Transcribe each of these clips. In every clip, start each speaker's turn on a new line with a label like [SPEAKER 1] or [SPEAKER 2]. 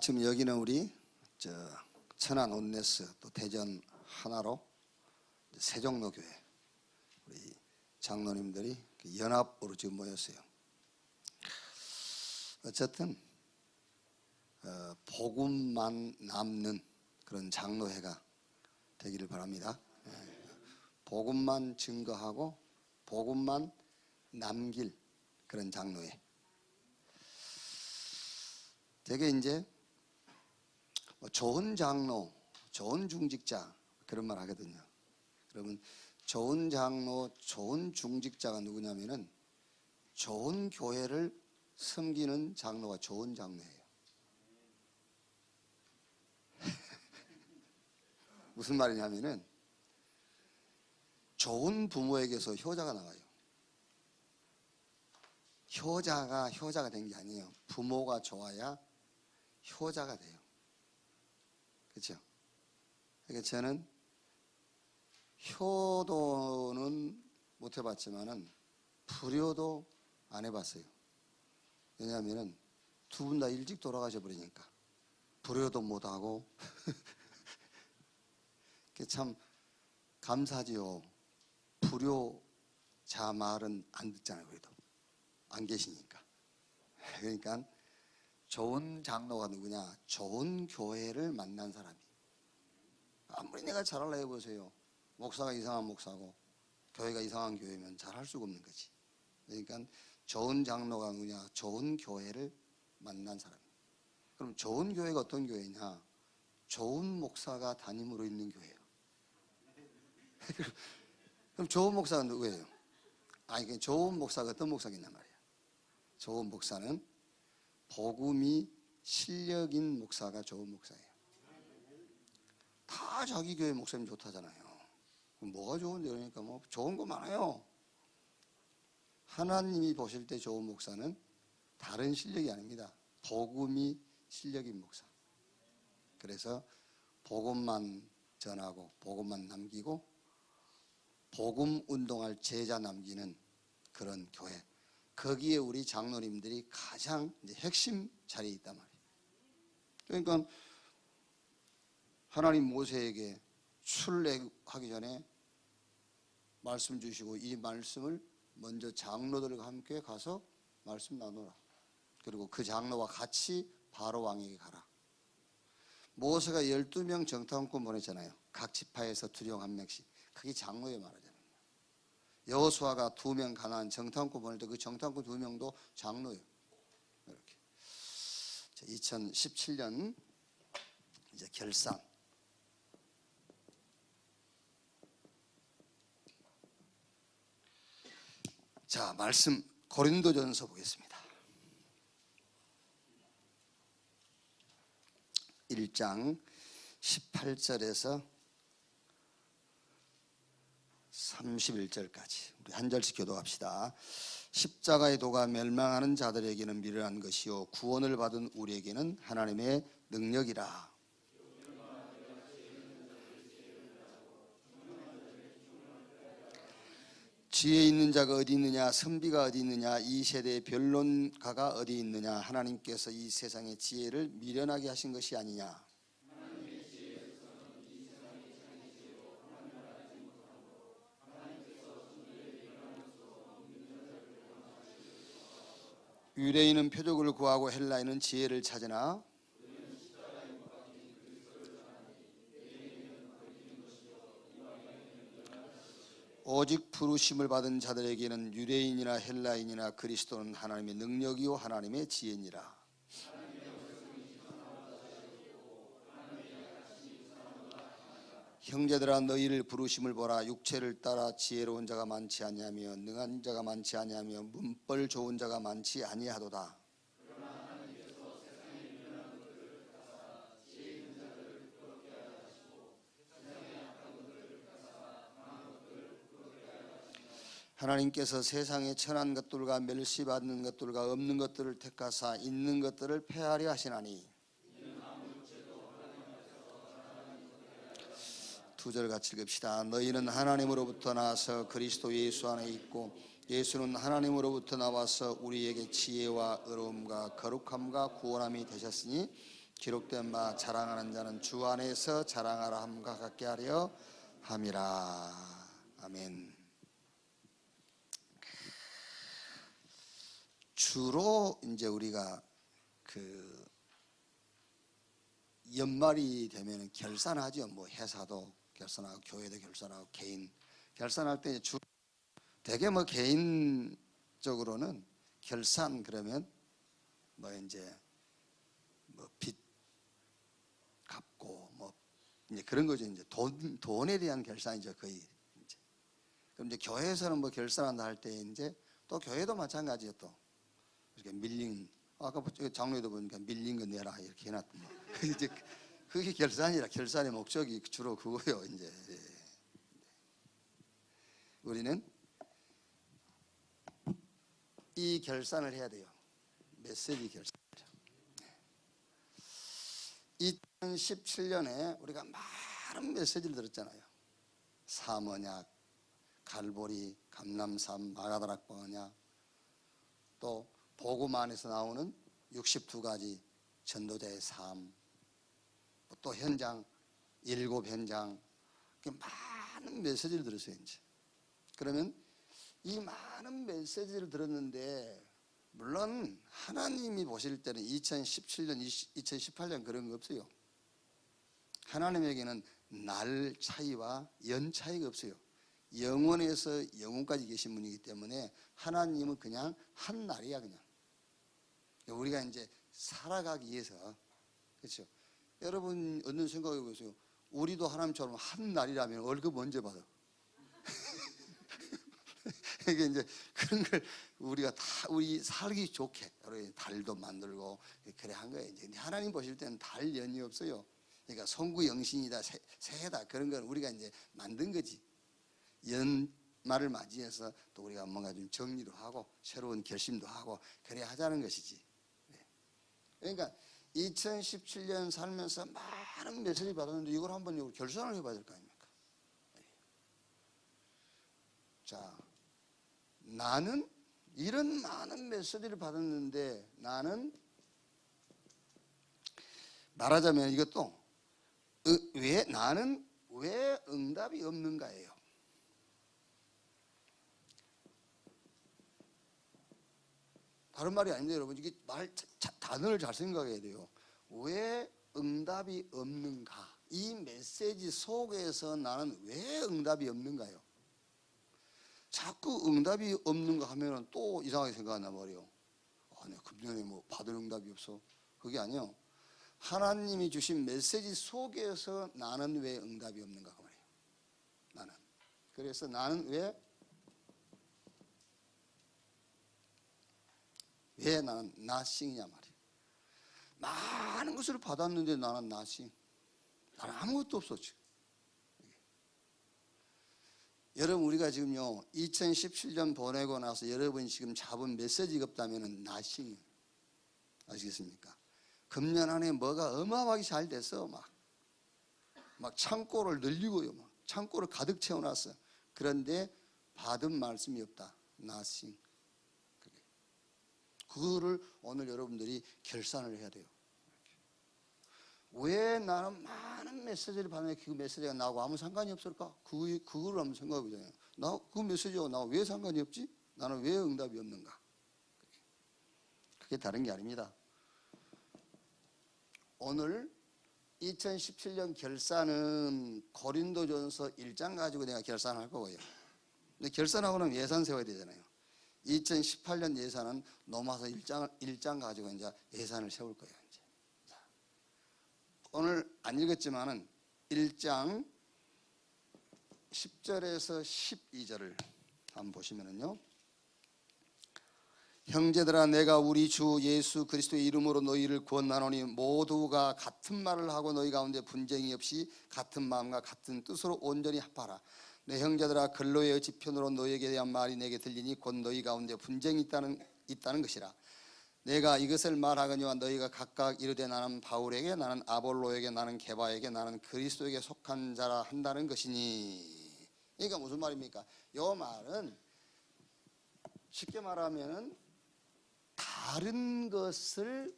[SPEAKER 1] 지금 여기는 우리 천안 온네스 또 대전 하나로 세종로교회 우리 장로님들이 연합으로 지금 모였어요. 어쨌든 복음만 남는 그런 장로회가 되기를 바랍니다. 복음만 증거하고 복음만 남길 그런 장로회. 되게 이제 좋은 장로, 좋은 중직자 그런 말 하거든요. 그러면 좋은 장로, 좋은 중직자가 누구냐면은 좋은 교회를 섬기는 장로가 좋은 장로예요. 무슨 말이냐면은 좋은 부모에게서 효자가 나와요. 효자가 된 게 아니에요. 부모가 좋아야 효자가 돼요. 그렇죠? 그러니까 저는 효도는 못 해봤지만은 불효도 안 해봤어요. 왜냐하면은 두 분 다 일찍 돌아가셔 버리니까 불효도 못 하고 참 감사지요. 불효자 말은 안 듣잖아요. 그래도 안 계시니까. 그러니까 좋은 장로가 누구냐? 좋은 교회를 만난 사람이. 아무리 내가 잘하려 해보세요. 목사가 이상한 목사고 교회가 이상한 교회면 잘할 수가 없는 거지. 그러니까 좋은 장로가 누구냐? 좋은 교회를 만난 사람. 그럼 좋은 교회가 어떤 교회냐? 좋은 목사가 담임으로 있는 교회예요. 그럼 좋은 목사가 누구예요? 좋은 목사가 어떤 목사겠냐 말이야. 좋은 목사는 복음이 실력인 목사가 좋은 목사예요. 다 자기 교회 목사님 좋다잖아요. 그럼 뭐가 좋은데? 그러니까 뭐 좋은 거 많아요. 하나님이 보실 때 좋은 목사는 다른 실력이 아닙니다. 복음이 실력인 목사. 그래서 복음만 전하고 복음만 남기고 복음 운동할 제자 남기는 그런 교회. 거기에 우리 장로님들이 가장 이제 핵심 자리에 있단 말이에요. 그러니까 하나님 모세에게 출애굽하기 전에 말씀 주시고 이 말씀을 먼저 장로들과 함께 가서 말씀 나누라. 그리고 그 장로와 같이 바로 왕에게 가라. 모세가 12명 정탐꾼 보냈잖아요. 각 지파에서 2명 1명씩. 그게 장로에 말하잖아요. 여호수아가 2명 가나안 정탐꾼 보낼 때 그 정탐꾼 2명도 장로예요. 이렇게. 2017년 이제 결산. 자, 말씀 고린도전서 보겠습니다. 1장 18절에서 31절까지 우리 한 절씩 교독합시다. 십자가의 도가 멸망하는 자들에게는 미련한 것이요 구원을 받은 우리에게는 하나님의 능력이라. 지혜 있는 자가 어디 있느냐? 선비가 어디 있느냐? 이 세대의 변론가가 어디 있느냐? 하나님께서 이 세상의 지혜를 미련하게 하신 것이 아니냐? 유대인은 표적을 구하고 헬라인은 지혜를 찾으나 오직 부르심을 받은 자들에게는 유대인이나 헬라인이나 그리스도는 하나님의 능력이요 하나님의 지혜니라. 형제들아 너희를 부르심을 보라. 육체를 따라 지혜로운 자가 많지 아니하며 능한 자가 많지 아니하며 문벌 좋은 자가 많지 아니하도다. 하나님께서 세상의 천한 것들과 멸시받는 것들과 없는 것들을 택하사 있는 것들을 폐하려 하시나니. 2절 같이 읽읍시다. 너희는 하나님으로부터 나와서 그리스도 예수 안에 있고 예수는 하나님으로부터 나와서 우리에게 지혜와 의로움과 거룩함과 구원함이 되셨으니 기록된 바 자랑하는 자는 주 안에서 자랑하라 함과 같게 하려 함이라. 아멘. 주로 이제 우리가 그 연말이 되면 결산하죠. 뭐 회사도 결산하고 교회도 결산하고 개인 결산할 때 주 되게 뭐 개인적으로는 결산 그러면 뭐 이제 뭐 빚 갚고 뭐 이제 그런 거죠. 이제 돈에 대한 결산이죠 거의. 이제. 그럼 이제 교회에서는 뭐 결산한다 할 때 이제 또 교회도 마찬가지예요. 또 이렇게 밀린 아까 장로에도 보니까 밀린 거 내라 이렇게 해놨던 거. 이제 그게 결산이라 결산의 목적이 주로 그거예요. 이제 우리는 이 결산을 해야 돼요. 메시지 결산. 2017년에 우리가 많은 메시지를 들었잖아요. 사모약, 갈보리, 감람산, 마가다락 번약, 또 복음 안에서 나오는 62가지 전도자의 삶, 또 현장, 7현장, 많은 메시지를 들었어요. 이제. 그러면 이 많은 메시지를 들었는데 물론 하나님이 보실 때는 2017년, 2018년 그런 거 없어요. 하나님에게는 날 차이와 연 차이가 없어요. 영원에서 영원까지 계신 분이기 때문에 하나님은 그냥 한 날이야 그냥. 우리가 이제 살아가기 위해서 그렇죠. 여러분 어느 생각해 보세요. 우리도 하나님처럼 한 날이라면 월급 언제 받아? 이게 이제 그런 걸 우리가 다 우리 살기 좋게 달도 만들고 그래 한 거예요. 이제 하나님 보실 때는 달 연이 없어요. 그러니까 송구영신이다 새해다 그런 건 우리가 이제 만든 거지. 연말을 맞이해서 또 우리가 뭔가 좀 정리도 하고 새로운 결심도 하고 그래 하자는 것이지. 그러니까 2017년 살면서 많은 메시지 받았는데 이걸 한번 결산을 해봐야 될 거 아닙니까? 자, 나는 이런 많은 메시지를 받았는데 나는 말하자면 이것도 나는 왜 응답이 없는가예요. 다른 말이 아닌데 여러분 이게 단어를 잘 생각해야 돼요. 왜 응답이 없는가? 이 메시지 속에서 나는 왜 응답이 없는가요? 자꾸 응답이 없는가 하면 또 이상하게 생각한단 말이에요. 내가 금년에 뭐 받을 응답이 없어. 그게 아니요. 하나님이 주신 메시지 속에서 나는 왜 응답이 없는가 그 말이에요. 나는. 그래서 나는 왜 나는 nothing이냐 말이에요. 많은 것을 받았는데 나는 nothing. 나는 아무것도 없어 지금. 여러분 우리가 지금요 2017년 보내고 나서 여러분이 지금 잡은 메시지가 없다면 nothing. 아시겠습니까? 금년 안에 뭐가 어마어마하게 잘 돼서 막 창고를 늘리고요. 막 창고를 가득 채워놨어. 그런데 받은 말씀이 없다. nothing. 그거를 오늘 여러분들이 결산을 해야 돼요. 왜 나는 많은 메시지를 받는데 그 메시지가 나하고 아무 상관이 없을까? 그거를 한번 생각해 보잖아요. 그 메시지가 나하고 왜 상관이 없지? 나는 왜 응답이 없는가? 그게 다른 게 아닙니다. 오늘 2017년 결산은 고린도전서 1장 가지고 내가 결산할 거고요. 근데 결산하고 나면 예산 세워야 되잖아요. 2018년 예산은 넘어서 1장 가지고 이제 예산을 세울 거예요. 이제. 오늘 안 읽었지만은 1장 10절에서 12절을 한번 보시면은요. 형제들아 내가 우리 주 예수 그리스도의 이름으로 너희를 구원하노니 모두가 같은 말을 하고 너희 가운데 분쟁이 없이 같은 마음과 같은 뜻으로 온전히 합하라. 내 형제들아 근로의 지편으로 너희에게 대한 말이 내게 들리니 곧 너희 가운데 분쟁이 있다는 것이라. 내가 이것을 말하거니와 너희가 각각 이르되 나는 바울에게 나는 아볼로에게 나는 게바에게 나는 그리스도에게 속한 자라 한다는 것이니. 그러니까 무슨 말입니까? 이 말은 쉽게 말하면 다른 것을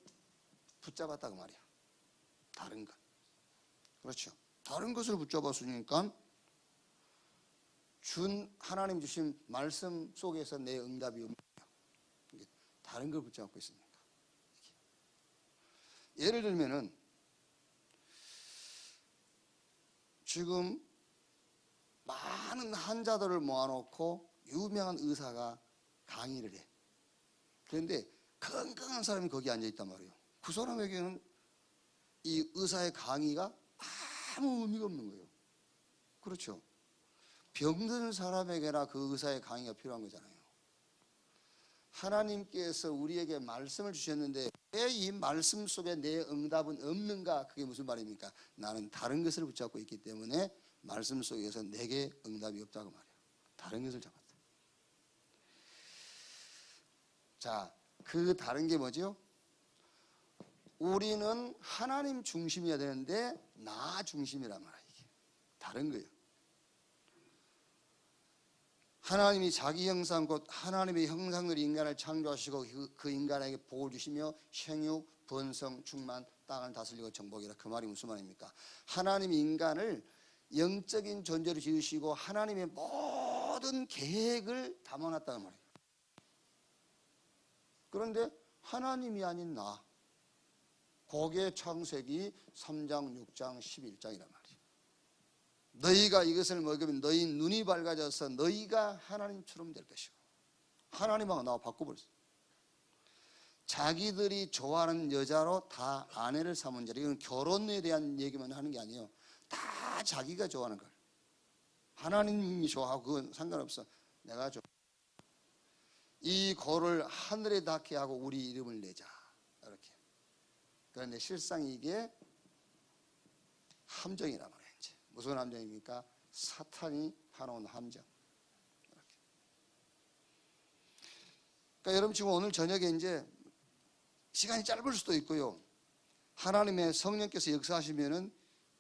[SPEAKER 1] 붙잡았다고 말이야. 다른 것. 그렇죠. 다른 것을 붙잡았으니까 하나님 주신 말씀 속에서 내 응답이 없는 거예요. 다른 걸 붙잡고 있으니까. 예를 들면은 지금 많은 환자들을 모아놓고 유명한 의사가 강의를 해. 그런데 건강한 사람이 거기 앉아있단 말이에요. 그 사람에게는 이 의사의 강의가 아무 의미가 없는 거예요. 그렇죠. 병든 사람에게나 그 의사의 강의가 필요한 거잖아요. 하나님께서 우리에게 말씀을 주셨는데 왜 이 말씀 속에 내 응답은 없는가? 그게 무슨 말입니까? 나는 다른 것을 붙잡고 있기 때문에 말씀 속에서 내게 응답이 없다고 말해요. 다른 것을 잡았다. 자, 그 다른 게 뭐죠? 우리는 하나님 중심이어야 되는데 나 중심이란 말이에요. 이게 다른 거예요. 하나님이 자기 형상 곧 하나님의 형상으로 인간을 창조하시고 그 인간에게 복을 주시며 생육, 번성, 충만, 땅을 다스리고 정복이라. 그 말이 무슨 말입니까? 하나님이 인간을 영적인 존재로 지으시고 하나님의 모든 계획을 담아놨다는 말이에요. 그런데 하나님이 아닌 나, 그게 창세기 3장, 6장, 11장이란 말이에요. 너희가 이것을 먹으면 너희 눈이 밝아져서 너희가 하나님처럼 될 것이고, 하나님하고 나와 바꿔버렸어요. 자기들이 좋아하는 여자로 다 아내를 삼은 자리. 이건 결혼에 대한 얘기만 하는 게 아니에요. 다 자기가 좋아하는 걸. 하나님이 좋아하고 그건 상관없어. 내가 좋아. 이 고를 하늘에 닿게 하고 우리 이름을 내자. 이렇게. 그런데 실상 이게 함정이란 말이에요. 이제. 무슨 함정입니까? 사탄이 파놓은 함정. 이렇게. 그러니까 여러분 지금 오늘 저녁에 이제 시간이 짧을 수도 있고요. 하나님의 성령께서 역사하시면은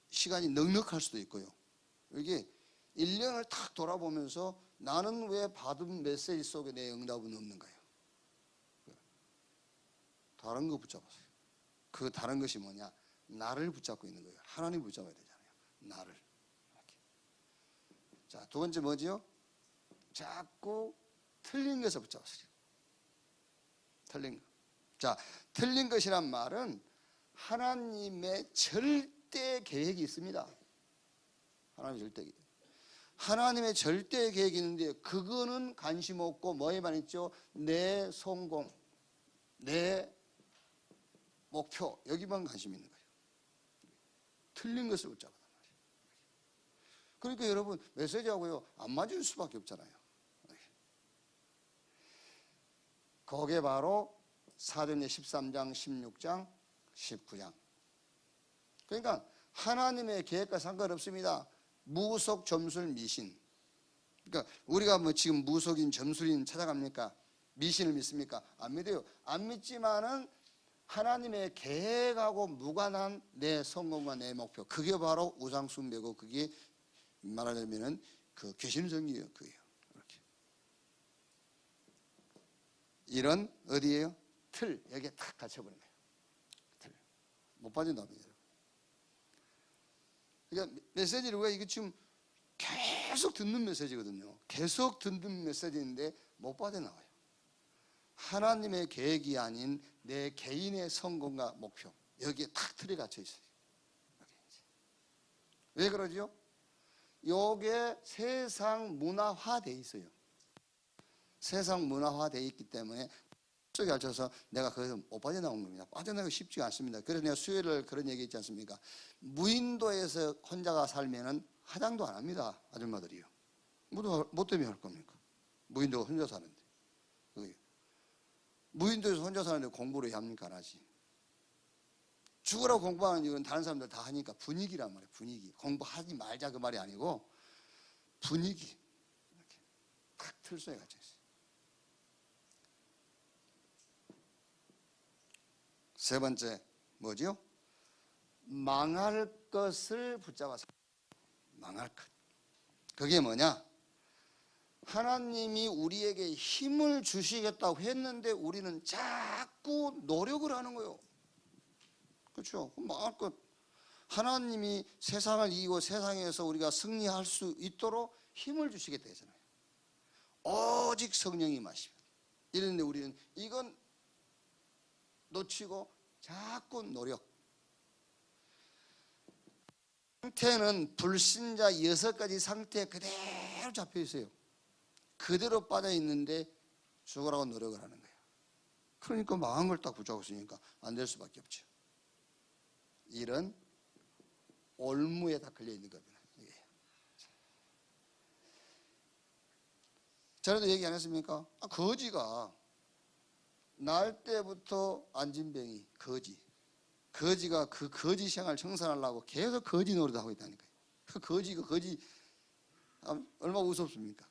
[SPEAKER 1] 시간이 넉넉할 수도 있고요. 이게 1년을 탁 돌아보면서 나는 왜 받은 메시지 속에 내 응답은 없는가요? 다른 거 붙잡았어요. 그 다른 것이 뭐냐? 나를 붙잡고 있는 거예요. 하나님 붙잡아야 되잖아요. 나를. 이렇게. 자, 두 번째 뭐지요? 자꾸 틀린 것을 붙잡았어요. 틀린 거. 자, 틀린 것이란 말은 하나님의 절대 계획이 있습니다. 하나님의 절대 계획. 하나님의 절대 계획이 있는데 그거는 관심 없고 뭐에만 있죠? 내 성공, 내 목표, 여기만 관심 있는 거예요. 틀린 것을 붙잡았단 말이에요. 그러니까 여러분 메시지하고요 안 맞을 수밖에 없잖아요. 그게 바로 사도행전 13장, 16장, 19장. 그러니까 하나님의 계획과 상관없습니다. 무속, 점술, 미신. 그러니까 우리가 뭐 지금 무속인, 점술인 찾아갑니까? 미신을 믿습니까? 안 믿어요. 안 믿지만은 하나님의 계획하고 무관한 내 성공과 내 목표. 그게 바로 우상숭배고 그게 말하자면은 그 귀신성이에요. 그게요. 이렇게. 이런 어디예요? 틀. 여기에 탁 갇혀버린 거예요. 틀. 못 빠진답니다. 그러니까 메시지를 왜 이게 지금 계속 듣는 메시지거든요. 계속 듣는 메시지인데 못 빠져나와요. 하나님의 계획이 아닌 내 개인의 성공과 목표. 여기에 탁 틀에 갇혀 있어요. 왜 그러죠? 요게 세상 문화화되어 있어요. 세상 문화화되어 있기 때문에 속에 갇혀서 내가 거기서 못 빠져나온 겁니다. 빠져나가기 쉽지 않습니다. 그래서 내가 수요일을 그런 얘기 했지 않습니까? 무인도에서 혼자가 살면은 화장도 안 합니다. 아줌마들이요. 뭐 때문에 할 겁니까? 무인도가 혼자 사는데. 무인도에서 혼자 사는데 공부를 해야 합니까? 안 하지. 죽으라고 공부하는 이유는 다른 사람들 다 하니까 분위기란 말이에요. 분위기. 공부하지 말자 그 말이 아니고 분위기. 이렇게 탁 틀 속에 갇혀 있어요. 세 번째 뭐지요? 망할 것을 붙잡아서. 망할 것. 그게 뭐냐? 하나님이 우리에게 힘을 주시겠다고 했는데 우리는 자꾸 노력을 하는 거예요. 그렇죠? 망할 것. 하나님이 세상을 이기고 세상에서 우리가 승리할 수 있도록 힘을 주시겠다 했잖아요. 오직 성령이 마시면. 이런데 우리는 이건 놓치고 자꾸 노력. 상태는 불신자 6가지 상태에 그대로 잡혀 있어요. 그대로 빠져 있는데 죽으라고 노력을 하는 거예요. 그러니까 망한 걸 딱 붙잡고 있으니까 안 될 수밖에 없죠. 이런 올무에 다 걸려 있는 겁니다. 전에도 얘기 안 했습니까? 거지가 날 때부터 안진병이 거지가 그 거지 생활 청산하려고 계속 거지 노릇 하고 있다니까요. 그 거지 얼마나 우습습니까?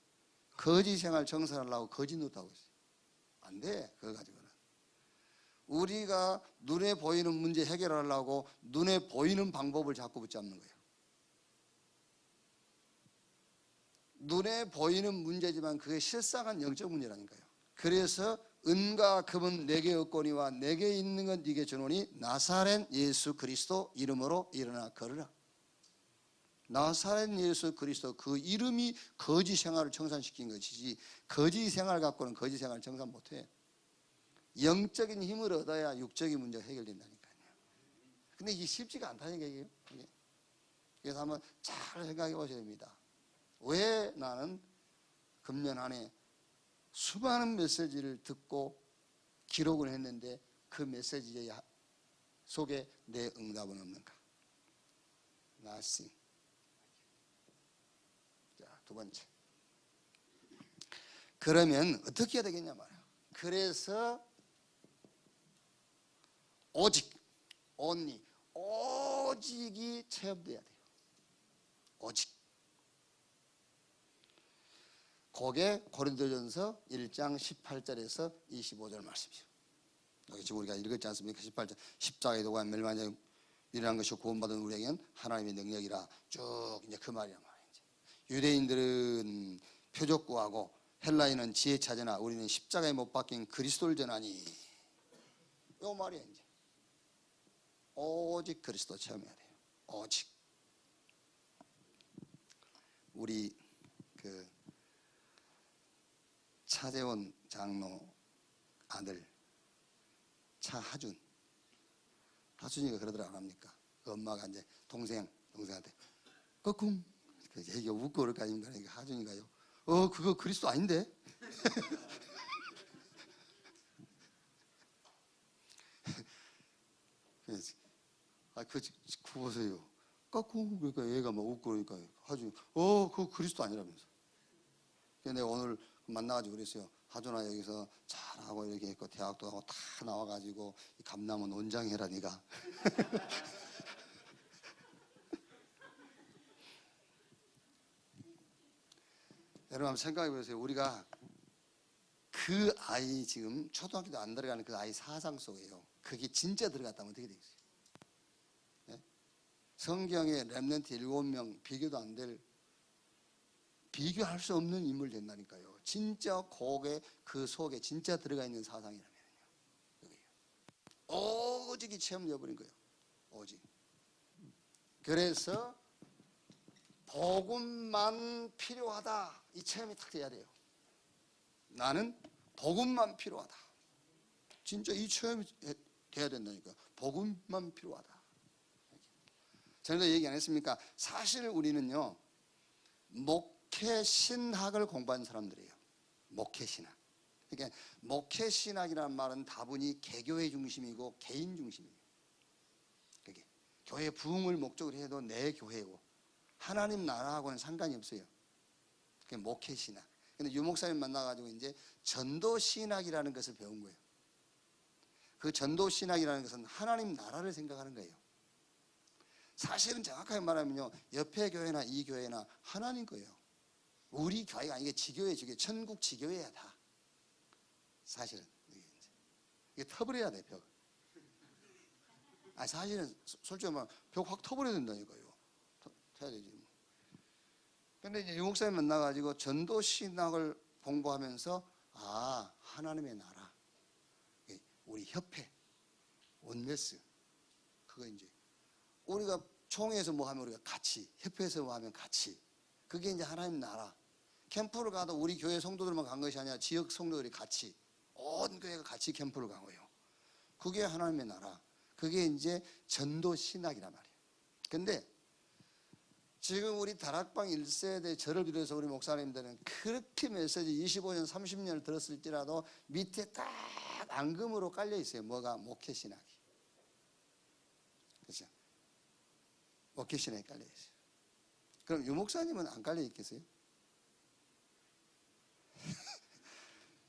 [SPEAKER 1] 거지 생활 청산하려고 거지 노릇 하고 있어요. 안 돼. 그거 가지고는 우리가 눈에 보이는 문제 해결하려고 눈에 보이는 방법을 자꾸 붙잡는 거예요. 눈에 보이는 문제지만 그게 실상은 영적 문제라니까요. 그래서 은과 금은 내게 없거니와 내게 있는 건 네게 주노니 나사렛 예수 그리스도 이름으로 일어나 걸으라. 나사렛 예수 그리스도 그 이름이 거지 생활을 청산시킨 것이지 거지 생활 갖고는 거지 생활을 청산 못해. 영적인 힘을 얻어야 육적인 문제가 해결된다니까요. 근데 이게 쉽지가 않다니까 이게. 그래서 한번 잘 생각해 보셔야 됩니다. 왜 나는 금년 한 해 수많은 메시지를 듣고 기록을 했는데 그 메시지 속에 내 응답은 없는가? Nothing. 자, 두 번째. 그러면 어떻게 해야 되겠냐 말이야. 그래서 오직, only, 오직이 체험돼야 돼요. 오직. 그게 고린도전서 1장 18절에서 25절 말씀이죠. 여기 지금 우리가 읽었지 않습니까? 18절. 십자가에 도가 멸망자에 일어난 것이 구원받은 우리에게는 하나님의 능력이라 쭉 이제 그 말이란 말이지. 유대인들은 표적 구하고 헬라인은 지혜 찾으나 우리는 십자가에 못 박힌 그리스도를 전하니. 요 말이야 이제. 오직 그리스도 체험해야 돼요. 오직. 우리 그 차재원 장로 아들 차하준이가 그러더라 안 합니까? 그 엄마가 이제 동생한테 꺽쿵 이게 웃고 그럴 거 아닙니까? 하준이가요. 그거 그리스도 아닌데? 그 보세요. 꺽쿵 그러니까 얘가 막 웃고 그러니까 하준이 그거 그리스도 아니라면서. 내가 오늘 만나가지고 그랬어요. 하준아 여기서 잘하고 이렇게 했고 대학도 하고 다 나와가지고 이 감남은 원장해라 네가. 여러분 한번 생각해 보세요. 우리가 그 아이 지금 초등학교도 안 들어가는 그 아이 사상 속에요. 그게 진짜 들어갔다면 어떻게 되겠어요? 네? 성경에 렘넌트 7명 비교도 안 될 비교할 수 없는 인물 된다니까요. 진짜 거기에 그 속에 진짜 들어가 있는 사상이라면요. 오직이 체험되어 버린 거예요. 오직. 그래서 복음만 필요하다. 이 체험이 딱 돼야 돼요. 나는 복음만 필요하다. 진짜 이 체험이 돼야 된다니까. 복음만 필요하다. 전에도 얘기 안 했습니까? 사실 우리는요. 목회신학을 공부한 사람들이에요. 목회신학. 그러니까 목회신학이라는 말은 다분히 개교의 중심이고 개인 중심이에요. 그게 교회 부흥을 목적으로 해도 내 교회고 하나님 나라하고는 상관이 없어요. 그게 목회신학. 근데 유목사님 만나가지고 이제 전도신학이라는 것을 배운 거예요. 그 전도신학이라는 것은 하나님 나라를 생각하는 거예요. 사실은 정확하게 말하면요, 옆에 교회나 이 교회나 하나님 거예요. 우리 교회가 아니게 지교회, 천국 지교회야 다. 사실은 이게 터버려야 돼 벽. 사실은 솔직히 말하면 벽 확 터버려야 된다니까요. 터야 되지. 근데 이제 유목사님 만나가지고 전도신학을 공부하면서 하나님의 나라, 우리 협회, 원네스, 그거 이제 우리가 총회에서 뭐 하면 우리가 같이, 협회에서 뭐 하면 같이. 그게 이제 하나님 나라. 캠프를 가도 우리 교회 성도들만 간 것이 아니라 지역 성도들이 같이, 온 교회가 같이 캠프를 간 거예요. 그게 하나님의 나라. 그게 이제 전도 신학이란 말이에요. 근데 지금 우리 다락방 1세대 저를 비롯해서 우리 목사님들은 그렇게 메시지 25년 30년을 들었을지라도 밑에 딱 앙금으로 깔려 있어요. 뭐가? 목회 신학이. 그렇죠? 목회 신학이 깔려 있어요. 그럼 유 목사님은 안 깔려 있겠어요?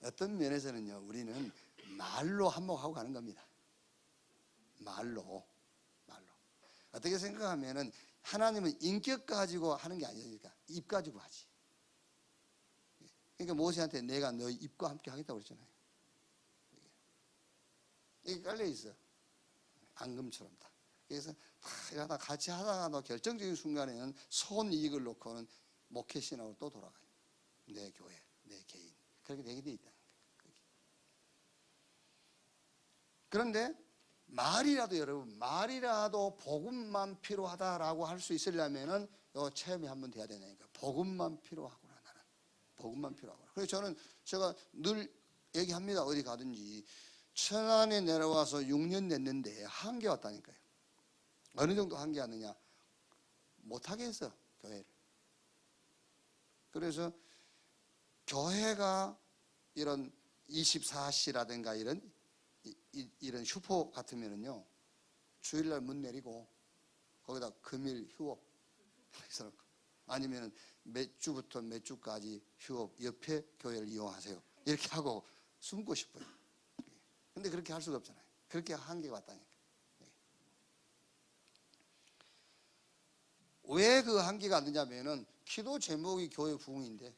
[SPEAKER 1] 어떤 면에서는요, 우리는 말로 한몫하고 가는 겁니다. 말로. 어떻게 생각하면은 하나님은 인격 가지고 하는 게 아니니까 입 가지고 하지. 그러니까 모세한테 내가 너희 입과 함께 하겠다고 그랬잖아요. 이게 깔려 있어. 앙금처럼 다. 그래서 다 같이 하다가 결정적인 순간에는 손이익을 놓고는 목회신학으로 또 돌아가요. 내 교회, 내 개인. 그렇게 되게 돼 있다는 거예요. 그런데 말이라도 여러분, 말이라도 복음만 필요하다라고 할 수 있으려면은 요 체험이 한번 돼야 되니까 복음만 필요하구나. 나는 복음만 필요하구나. 그래서 저는 제가 늘 얘기합니다. 어디 가든지 천안에 내려와서 6년 됐는데 한계 왔다니까요. 어느 정도 한계 왔느냐? 못하게 했어, 교회를. 그래서 교회가 이런 24시라든가 이런 슈퍼 같으면은요, 주일날 문 내리고 거기다 금일 휴업 아니면은 몇 주부터 몇 주까지 휴업, 옆에 교회를 이용하세요. 이렇게 하고 숨고 싶어요. 근데 그렇게 할 수가 없잖아요. 그렇게 한계가 왔다니까. 왜 그 한계가 안 되냐면은 기도 제목이 교회 부흥인데,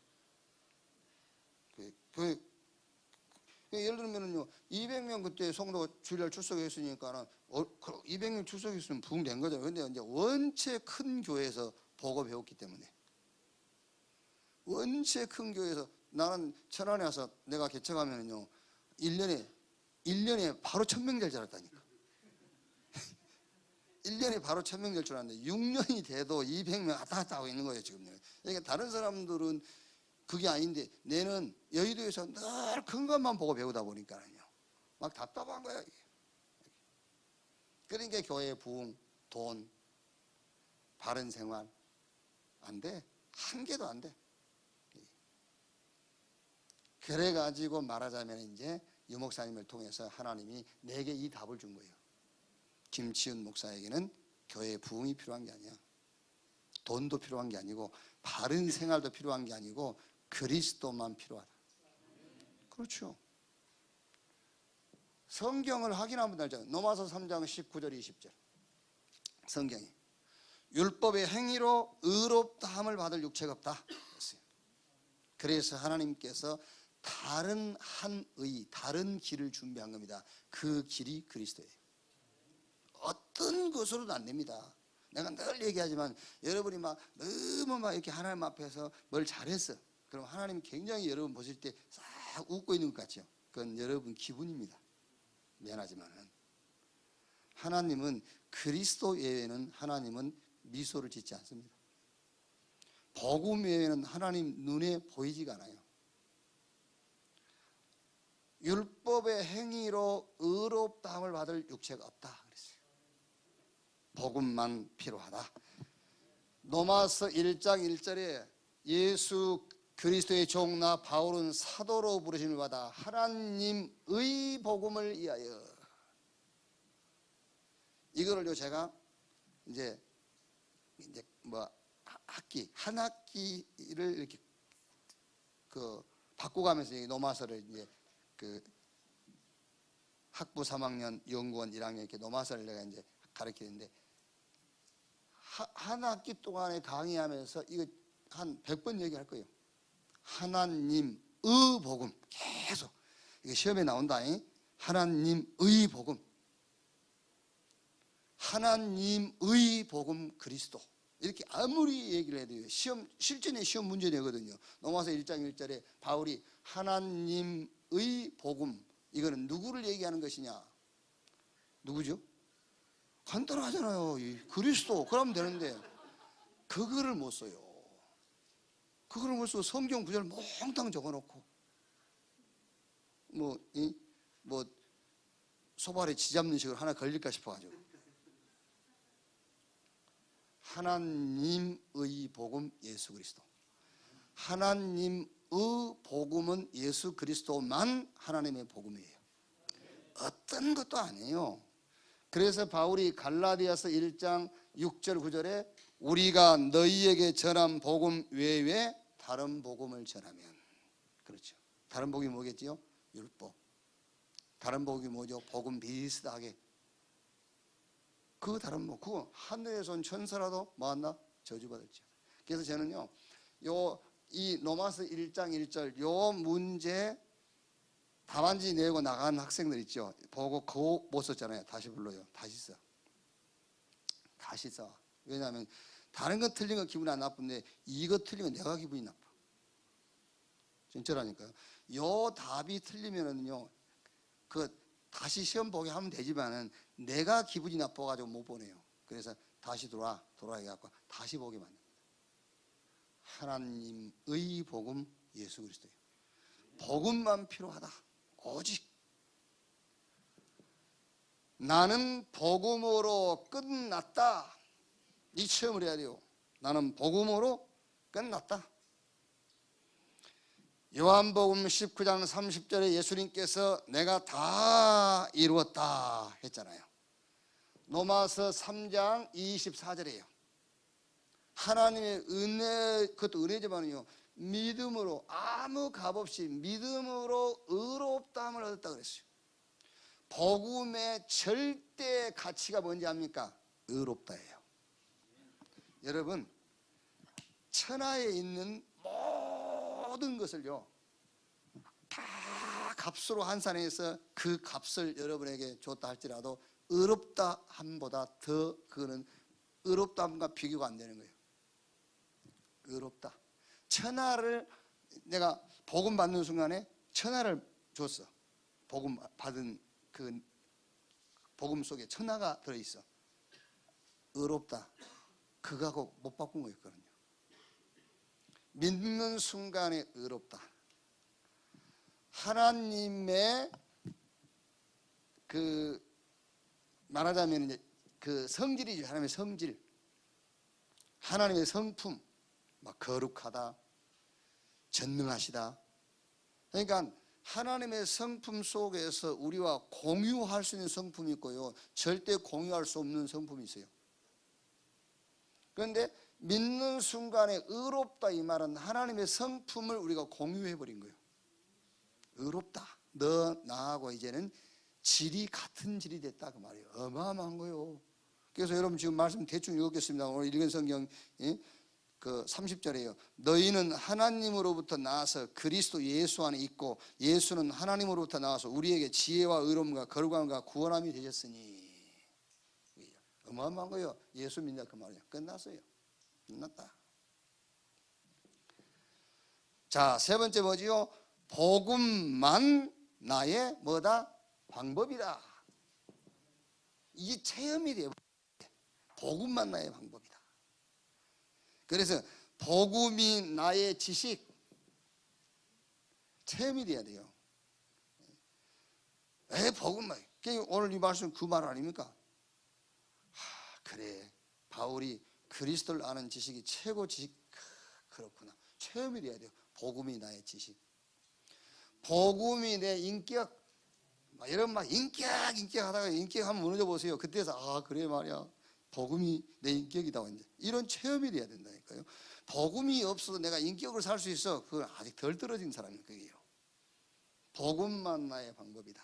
[SPEAKER 1] 교회 예를 들면은요, 200명 그때 성도 주일날 출석했으니까는 200명 출석했으면 부흥된 거죠. 근데 이제 원체 큰 교회에서 보고 배웠기 때문에, 원체 큰 교회에서 나는 천안에 와서 내가 개척하면은요, 1년에 바로 1000명 될 줄 알았다니까. 1년에 바로 1000명 될 줄 알았는데 6년이 돼도 200명 왔다 갔다 하고 있는 거예요, 지금. 그러니까 다른 사람들은 그게 아닌데 내는 여의도에서 늘 큰 것만 보고 배우다 보니까요, 막 답답한 거야, 이게. 그러니까 교회 부흥, 돈, 바른 생활 안 돼. 한 개도 안 돼. 그래가지고 말하자면 이제 유 목사님을 통해서 하나님이 내게 이 답을 준 거예요. 김치훈 목사에게는 교회의 부흥이 필요한 게 아니야. 돈도 필요한 게 아니고 바른 생활도 필요한 게 아니고 그리스도만 필요하다. 그렇죠. 성경을 확인하면 알잖아요. 로마서 3장 19절 20절 성경이 율법의 행위로 의롭다함을 받을 육체가 없다 그랬어요. 그래서 하나님께서 다른 다른 길을 준비한 겁니다. 그 길이 그리스도예요. 어떤 것으로도 안 됩니다. 내가 늘 얘기하지만 여러분이 너무 이렇게 하나님 앞에서 뭘 잘했어. 그럼 하나님 굉장히 여러분 보실 때 싹 웃고 있는 것 같죠. 그건 여러분 기분입니다. 미안하지만은 하나님은 그리스도 외에는 하나님은 미소를 짓지 않습니다. 복음 외에는 하나님 눈에 보이지가 않아요. 율법의 행위로 의롭다함을 받을 육체가 없다 그랬어요. 복음만 필요하다. 로마서 1장 1절에 예수 그리스도의 종 나 바울은 사도로 부르심을 받아 하나님의 복음을 위하여, 이거를요 제가 이제 한 학기를 이렇게 바꿔가면서 로마서를 이제 학부 3학년, 연구원 1학년 이렇게 로마서를 내가 이제 가르치는데, 한 학기 동안에 강의하면서 이거 한 100번 얘기할 거예요. 하나님의 복음. 계속 이게 시험에 나온다. 하나님의 복음, 하나님의 복음 그리스도. 이렇게 아무리 얘기를 해도 실전에 시험 문제 내거든요. 로마서 1장 1절에 바울이 하나님의 복음, 이거는 누구를 얘기하는 것이냐? 누구죠? 간단하잖아요. 이 그리스도 그러면 되는데 그거를 못 써요. 그거를 못 쓰고 성경 구절 몽땅 적어놓고 뭐 소발에 쥐 잡는 식으로 하나 걸릴까 싶어가지고. 하나님의 복음 예수 그리스도. 하나님의 복음은 예수 그리스도만 하나님의 복음이에요. 어떤 것도 아니에요. 그래서 바울이 갈라디아서 1장 6절 9절에 우리가 너희에게 전한 복음 외에 다른 복음을 전하면, 그렇죠. 다른 복음이 뭐겠지요? 율법. 다른 복음이 뭐죠? 복음 비슷하게. 그 다른 뭐 그거 하늘에서 온 천사라도 뭐한다? 저주받을지어다. 그래서 저는요, 이 로마서 1장 1절 요 문제 답안지 내고 나간 학생들 있죠. 보고 그거 못 썼잖아요. 다시 불러요. 다시 써. 다시 써. 왜냐하면 다른 거 틀린 건 기분이 안 나쁜데 이거 틀리면 내가 기분이 나빠. 진짜라니까요. 요 답이 틀리면은요, 그 다시 시험 보게 하면 되지만은 내가 기분이 나빠가지고 못 보내요. 그래서 다시 돌아 해갖고 다시 보게 만듭니다. 하나님의 복음 예수 그리스도예요. 복음만 필요하다. 오직 나는 복음으로 끝났다. 이 체험을 해야 돼요. 나는 복음으로 끝났다. 요한복음 19장 30절에 예수님께서 내가 다 이루었다 했잖아요. 로마서 3장 24절이에요. 하나님의 은혜, 그것도 은혜지만요, 믿음으로 아무 값 없이 믿음으로 의롭다함을 얻었다 그랬어요. 복음의 절대 가치가 뭔지 압니까? 의롭다예요. 여러분, 천하에 있는 모든 것을요 다 값으로 환산해서 그 값을 여러분에게 줬다 할지라도 의롭다 함보다 더 그거는 의롭다 함과 비교가 안 되는 거예요. 의롭다. 천하를 내가 복음 받는 순간에 천하를 줬어. 복음 받은 그 복음 속에 천하가 들어있어. 의롭다. 그거하고 못 바꾼 거였거든요. 믿는 순간에 의롭다. 하나님의 그 말하자면 이제 그 성질이죠. 하나님의 성질, 하나님의 성품, 막 거룩하다, 전능하시다. 그러니까 하나님의 성품 속에서 우리와 공유할 수 있는 성품이 있고요, 절대 공유할 수 없는 성품이 있어요. 그런데 믿는 순간에 의롭다 이 말은 하나님의 성품을 우리가 공유해버린 거예요. 의롭다. 너 나하고 이제는 질이 같은 질이 됐다 그 말이에요. 어마어마한 거예요. 그래서 여러분 지금 말씀 대충 읽었겠습니다. 오늘 읽은 성경 그 30절이에요. 너희는 하나님으로부터 나와서 그리스도 예수 안에 있고 예수는 하나님으로부터 나와서 우리에게 지혜와 의로움과 거룩함과 구원함이 되셨으니. 어마어마한 거예요. 예수 믿는다 그 말이에요. 끝났어요. 끝났다. 자, 세 번째 뭐지요? 복음만 나의 뭐다? 방법이다. 이게 체험이 돼요. 복음만 나의 방법이다. 그래서 복음이 나의 지식, 체험이 돼야 돼요. 왜 복음만? 오늘 이 말씀 그 말 아닙니까? 그래, 바울이 그리스도를 아는 지식이 최고 지식. 그렇구나. 체험이 돼야 돼요. 복음이 나의 지식, 복음이 내 인격. 이런 막 인격 하다가 인격 한번 무너져 보세요. 그때서 그래 말이야, 복음이 내 인격이다. 이제 이런 체험이 돼야 된다니까요. 복음이 없어도 내가 인격으로 살 수 있어. 그건 아직 덜 떨어진 사람이 그게요. 복음만 나의 방법이다.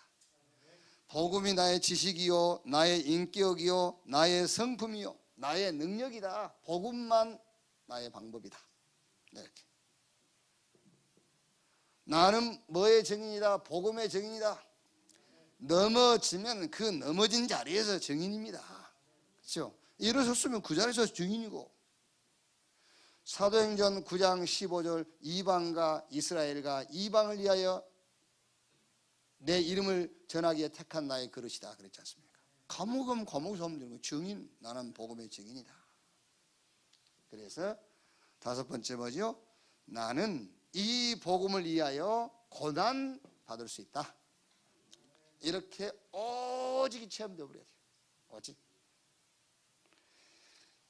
[SPEAKER 1] 복음이 나의 지식이요, 나의 인격이요, 나의 성품이요, 나의 능력이다. 복음만 나의 방법이다. 이렇게. 나는 뭐의 증인이다? 복음의 증인이다. 넘어지면 그 넘어진 자리에서 증인입니다. 그렇죠? 일어섰으면 그 자리에서 증인이고. 사도행전 9장 15절 이방과 이스라엘과 이방을 위하여 내 이름을 전하기에 택한 나의 그릇이다 그랬지 않습니까? 감옥은 감옥에서 하면 되는 거예요. 증인, 나는 복음의 증인이다. 그래서 다섯 번째 뭐죠? 나는 이 복음을 위하여 고난 받을 수 있다. 이렇게 오직이 체험되어 버려야 돼요. 오직.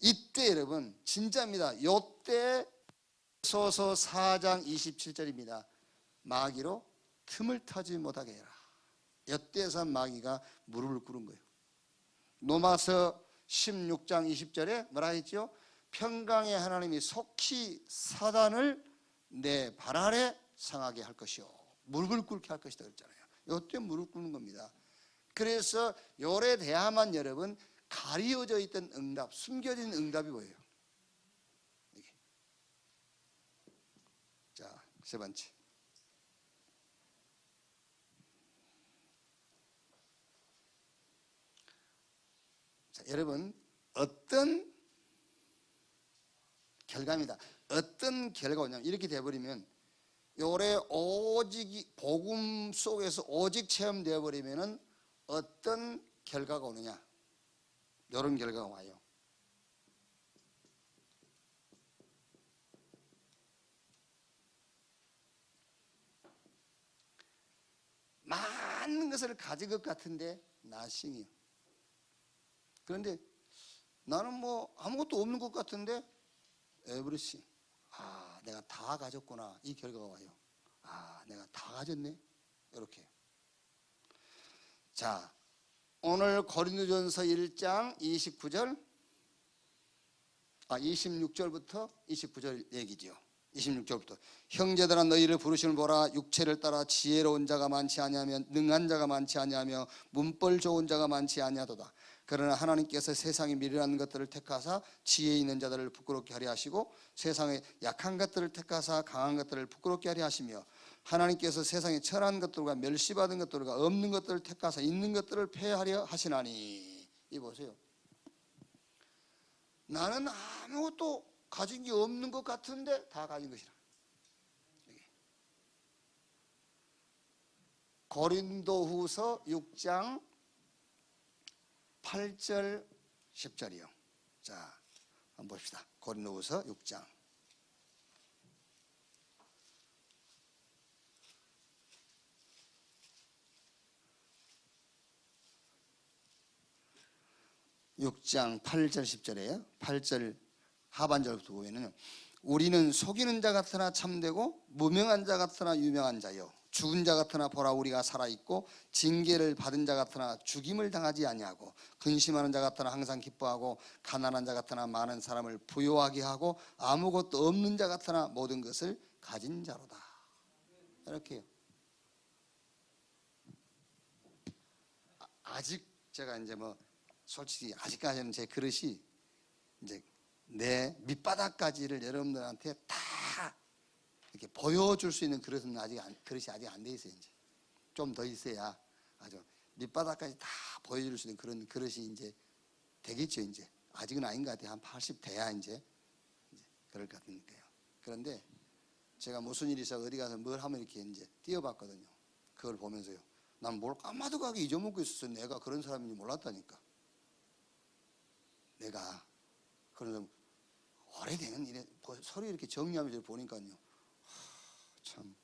[SPEAKER 1] 이때 여러분 진짜입니다. 요때 소서 4장 27절입니다. 마귀로 틈을 타지 못하게 해라. 이때에서 마귀가 무릎을 꿇은 거예요. 로마서 16장 20절에 뭐라 했죠? 평강의 하나님이 속히 사단을 내 발 아래 상하게 할 것이요 무릎을 꿇게 할 것이다 그랬잖아요. 이때 무릎 꿇는 겁니다. 그래서 요래 대하만 여러분 가리워져 있던 응답, 숨겨진 응답이 뭐예요? 이게. 자, 세 번째. 자, 여러분 어떤 결과입니다. 어떤 결과가 오냐면 이렇게 돼버리면 요래 오직 복음 속에서 오직 체험되어 버리면은 어떤 결과가 오느냐? 이런 결과가 와요. 많은 것을 가진 것 같은데 나싱이요. 그런데 나는 뭐 아무것도 없는 것 같은데 에브리싱. 아, 내가 다 가졌구나. 이 결과가 와요. 아, 내가 다 가졌네. 이렇게. 자, 오늘 고린도전서 1장 26절부터 29절 얘기지요. 26절부터 형제들아 너희를 부르심을 보라. 육체를 따라 지혜로운 자가 많지 아니하며 능한 자가 많지 아니하며 문벌 좋은 자가 많지 아니하도다. 그러나 하나님께서 세상의 미련한 것들을 택하사 지혜 있는 자들을 부끄럽게 하려 하시고 세상의 약한 것들을 택하사 강한 것들을 부끄럽게 하려 하시며 하나님께서 세상의 천한 것들과 멸시받은 것들과 없는 것들을 택하사 있는 것들을 폐하려 하시나니. 이 보세요. 나는 아무것도 가진 게 없는 것 같은데 다 가진 것이라. 고린도후서 6장 8절 10절이요. 자, 한번 봅시다. 고린도후서 6장. (6장) 8절 10절이에요. 8절 하반절부터 보면은 우리는 속이는 자 같으나 참되고 무명한 자 같으나 유명한 자요 죽은 자 같으나 보라 우리가 살아있고 징계를 받은 자 같으나 죽임을 당하지 아니하고 근심하는 자 같으나 항상 기뻐하고 가난한 자 같으나 많은 사람을 부요하게 하고 아무것도 없는 자 같으나 모든 것을 가진 자로다. 이렇게요. 아직 제가 이제 뭐 솔직히 아직까지는 제 그릇이 이제 내 밑바닥까지를 여러분들한테 다 이렇게 보여줄 수 있는 그릇은 그릇이 아직 안 돼 있어요. 이제 좀 더 있어야 아주 밑바닥까지 다 보여줄 수 있는 그런 그릇이 이제 되겠죠. 이제 아직은 아닌 것 같아요. 한 80 돼야 이제 그럴 것 같으니까요. 그런데 제가 무슨 일이 있어 어디 가서 뭘 하면 이렇게 이제 띄워봤거든요. 그걸 보면서요. 난 뭘 까마득하게 잊어먹고 있었어. 내가 그런 사람인지 몰랐다니까. 내가 그런 오래되는 일에 서로 이렇게 정리하면서 보니까요. 참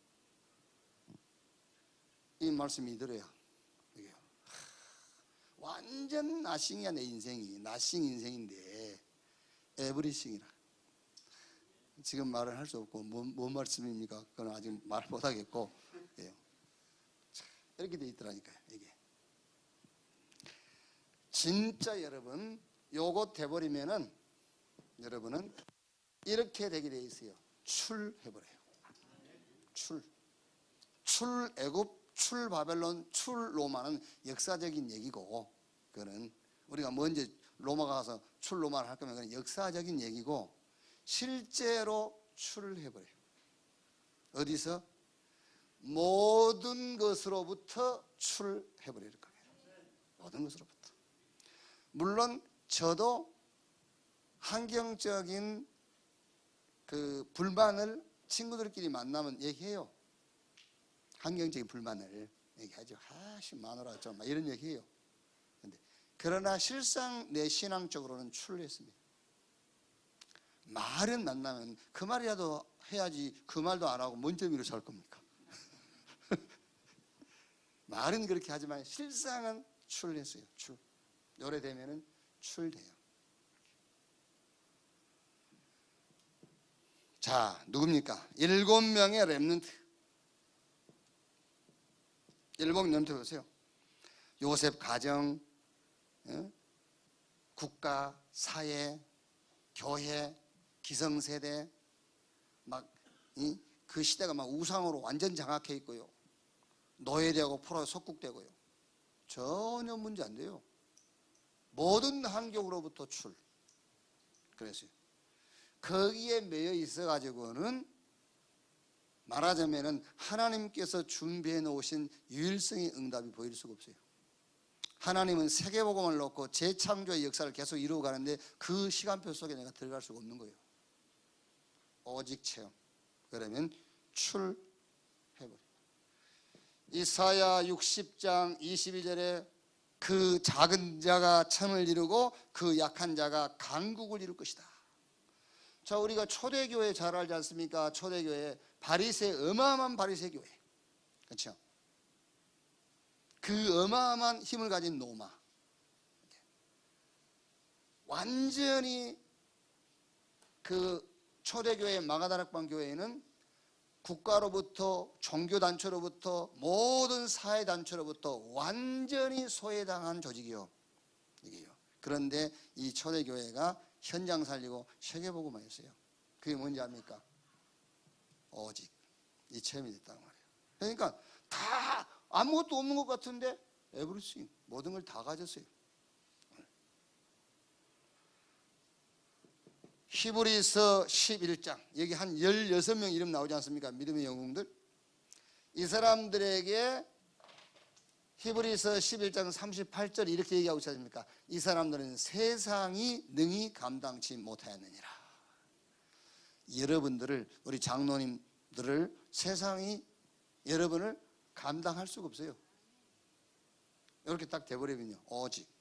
[SPEAKER 1] 이 말씀이 이더래요. 이게 완전 나싱이야. 내 인생이 나싱 인생인데 에브리싱이라. 지금 말을 할 수 없고 뭔 말씀입니까? 그건 아직 말 못하겠고 이렇게 돼 있더라니까요. 이게 진짜 여러분 요거 돼버리면은 여러분은 이렇게 되게 돼 있어요. 출해버려요. 출 애굽, 출 바벨론, 출 로마는 역사적인 얘기고, 그거는 우리가 먼저 로마 가서 출 로마를 할 거면 그건 역사적인 얘기고, 실제로 출을 해버려요. 어디서? 모든 것으로부터 출해버릴 겁니다. 모든 것으로부터. 물론 저도 환경적인 그 불만을 친구들끼리 만나면 얘기해요. 환경적인 불만을 얘기하죠. 아씨 마누라 좀 이런 얘기해요. 근데 그러나 실상 내 신앙적으로는 출했습니다. 말은 만나면 그 말이라도 해야지 그 말도 안 하고 뭔 재미로 살 겁니까? 말은 그렇게 하지만 실상은 출했어요. 출. 오래되면은 출돼요. 자, 누굽니까? 7명의 렘넌트. 7렘넌트 보세요. 요셉 가정, 국가, 사회, 교회, 기성세대, 막 그 시대가 막 우상으로 완전 장악해 있고요. 노예되고 포로에 속국되고요. 전혀 문제 안 돼요. 모든 환경으로부터 출. 그랬어요. 거기에 매여 있어 가지고는 말하자면은 하나님께서 준비해 놓으신 유일성의 응답이 보일 수가 없어요. 하나님은 세계복음을 놓고 재창조의 역사를 계속 이루어 가는데 그 시간표 속에 내가 들어갈 수가 없는 거예요. 오직 체험. 그러면 출해버려. 이사야 60장 22절에 그 작은 자가 천을 이루고 그 약한 자가 강국을 이룰 것이다. 자, 우리가 초대교회 잘 알지 않습니까? 초대교회 바리새, 어마어마한 바리새 교회, 그렇죠? 그 어마어마한 힘을 가진 로마, 완전히 그 초대교회 마가다락방 교회는 국가로부터, 종교단체로부터, 모든 사회단체로부터 완전히 소외당한 조직이요. 이게요. 그런데 이 초대교회가 현장 살리고 세계복음만 했어요. 그게 뭔지 압니까? 오직 이 체험이 됐다는 말이에요. 그러니까 다 아무것도 없는 것 같은데 에브리싱, 모든 걸 다 가졌어요. 히브리서 11장, 여기 한 16명 이름 나오지 않습니까? 믿음의 영웅들. 이 사람들에게 히브리서 11장 38절 이렇게 얘기하고 있지 않습니까? 이 사람들은 세상이 능히 감당치 못하였느니라. 여러분들을, 우리 장로님들을 세상이 여러분을 감당할 수가 없어요. 이렇게 딱 돼버리면요, 오직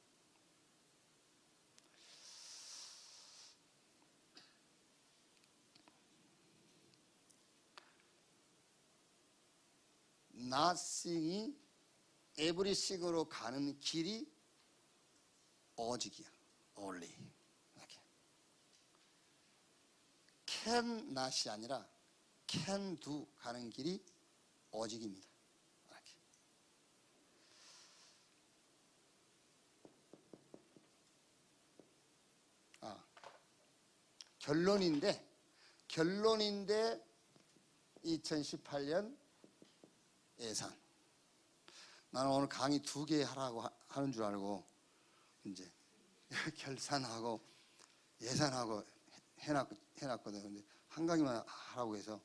[SPEAKER 1] nothing이 everything으로 가는 길이 오직이야. only. 이렇게. can not이 아니라 can do 가는 길이 오직입니다. 이렇게. 결론인데 2018년 예산. 나는 오늘 강의 2개 하라고 하는 줄 알고 이제 결산하고 예산하고 해놨거든요. 근데 한 강의만 하라고 해서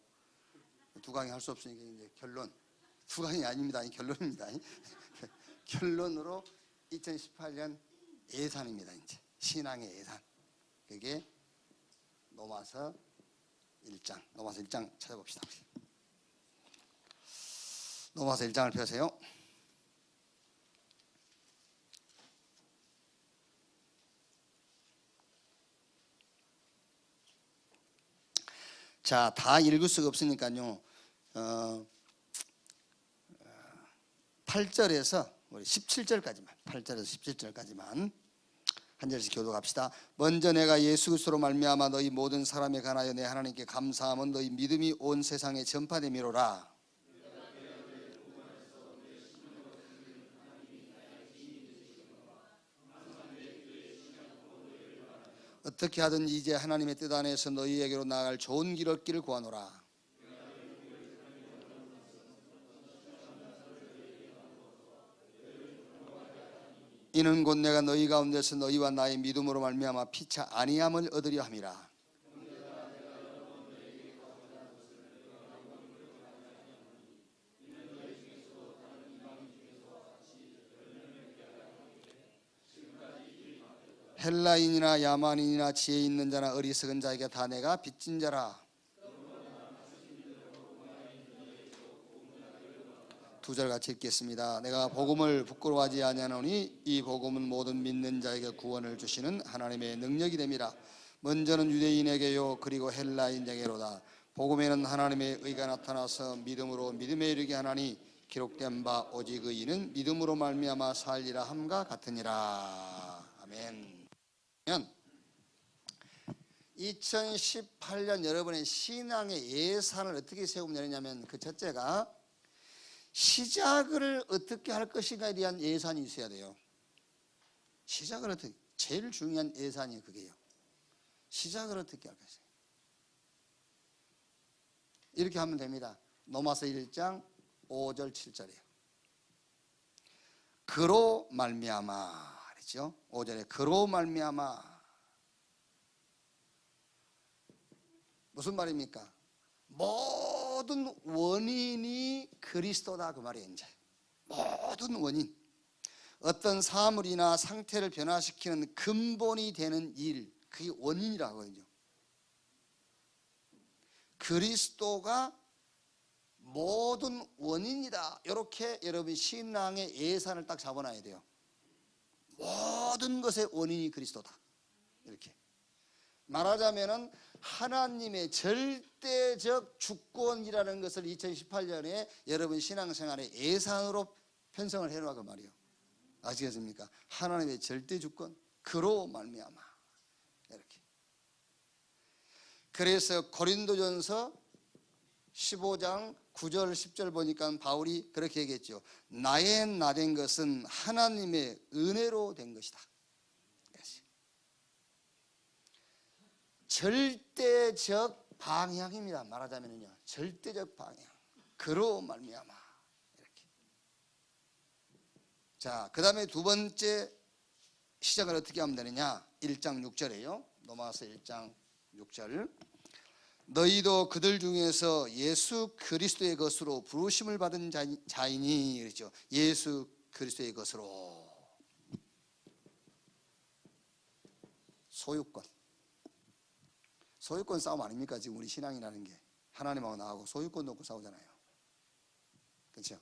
[SPEAKER 1] 2강의 할 수 없으니까 이제 결론. 2강이 아닙니다. 결론입니다. 결론으로 2018년 예산입니다. 이제 신앙의 예산. 그게 로마서 1장. 로마서 1장 찾아봅시다. 로마서 1장을 펴세요. 자, 다 읽을 수가 없으니까요. 8절에서 우리 17절까지만, 8절에서 17절까지만 한 절씩 교독합시다. 먼저 내가 예수 그리스도로 말미암아 너희 모든 사람에 관하여 내 하나님께 감사함은 너희 믿음이 온 세상에 전파됨이로라. 어떻게 하든 이제 하나님의 뜻 안에서 너희에게로 나아갈 좋은 길 얻기를 구하노라. 이는 곧 내가 너희 가운데서 너희와 나의 믿음으로 말미암아 피차 아니함을 얻으려 함이라. 헬라인이나 야만인이나 지혜 있는 자나 어리석은 자에게 다 내가 빚진 자라. 두 절 같이 읽겠습니다. 내가 복음을 부끄러워하지 아니하노니 이 복음은 모든 믿는 자에게 구원을 주시는 하나님의 능력이 됨이라. 먼저는 유대인에게요 그리고 헬라인에게로다. 복음에는 하나님의 의가 나타나서 믿음으로 믿음에 이르게 하나니 기록된 바 오직 의인은 믿음으로 말미암아 살리라 함과 같으니라. 아멘. 2018년 여러분의 신앙의 예산을 어떻게 세우면 되느냐면 그 첫째가 시작을 어떻게 할 것인가에 대한 예산이 있어야 돼요. 시작을 어떻게, 제일 중요한 예산이 그게요. 시작을 어떻게 할 것인가. 이렇게 하면 됩니다. 로마서 1장 5절 7절이에요. 그로 말미암아 그랬죠. 5절에 그로 말미암아. 무슨 말입니까? 모든 원인이 그리스도다 그 말이에요. 이제 모든 원인, 어떤 사물이나 상태를 변화시키는 근본이 되는 일, 그게 원인이라고 하죠. 그리스도가 모든 원인이다. 이렇게 여러분 신앙의 예산을 딱 잡아놔야 돼요. 모든 것의 원인이 그리스도다. 이렇게 말하자면은 하나님의 절대적 주권이라는 것을 2018년에 여러분 신앙생활의 예산으로 편성을 해놓으라고 말이에요. 아시겠습니까? 하나님의 절대 주권, 그로 말미암아. 이렇게. 그래서 고린도전서 15장 9절 10절 보니까 바울이 그렇게 얘기했죠. 나의 나 된 것은 하나님의 은혜로 된 것이다. 절대적 방향입니다. 말하자면요, 절대적 방향. 그로 말미암아. 이렇게. 자, 그 다음에 두 번째 시작을 어떻게 하면 되느냐? 1장 6절이에요. 로마서 1장 6절. 너희도 그들 중에서 예수 그리스도의 것으로 부르심을 받은 자이니 그랬죠. 예수 그리스도의 것으로. 소유권. 소유권 싸움 아닙니까? 지금 우리 신앙이라는 게 하나님하고 나하고 소유권 놓고 싸우잖아요. 그렇죠?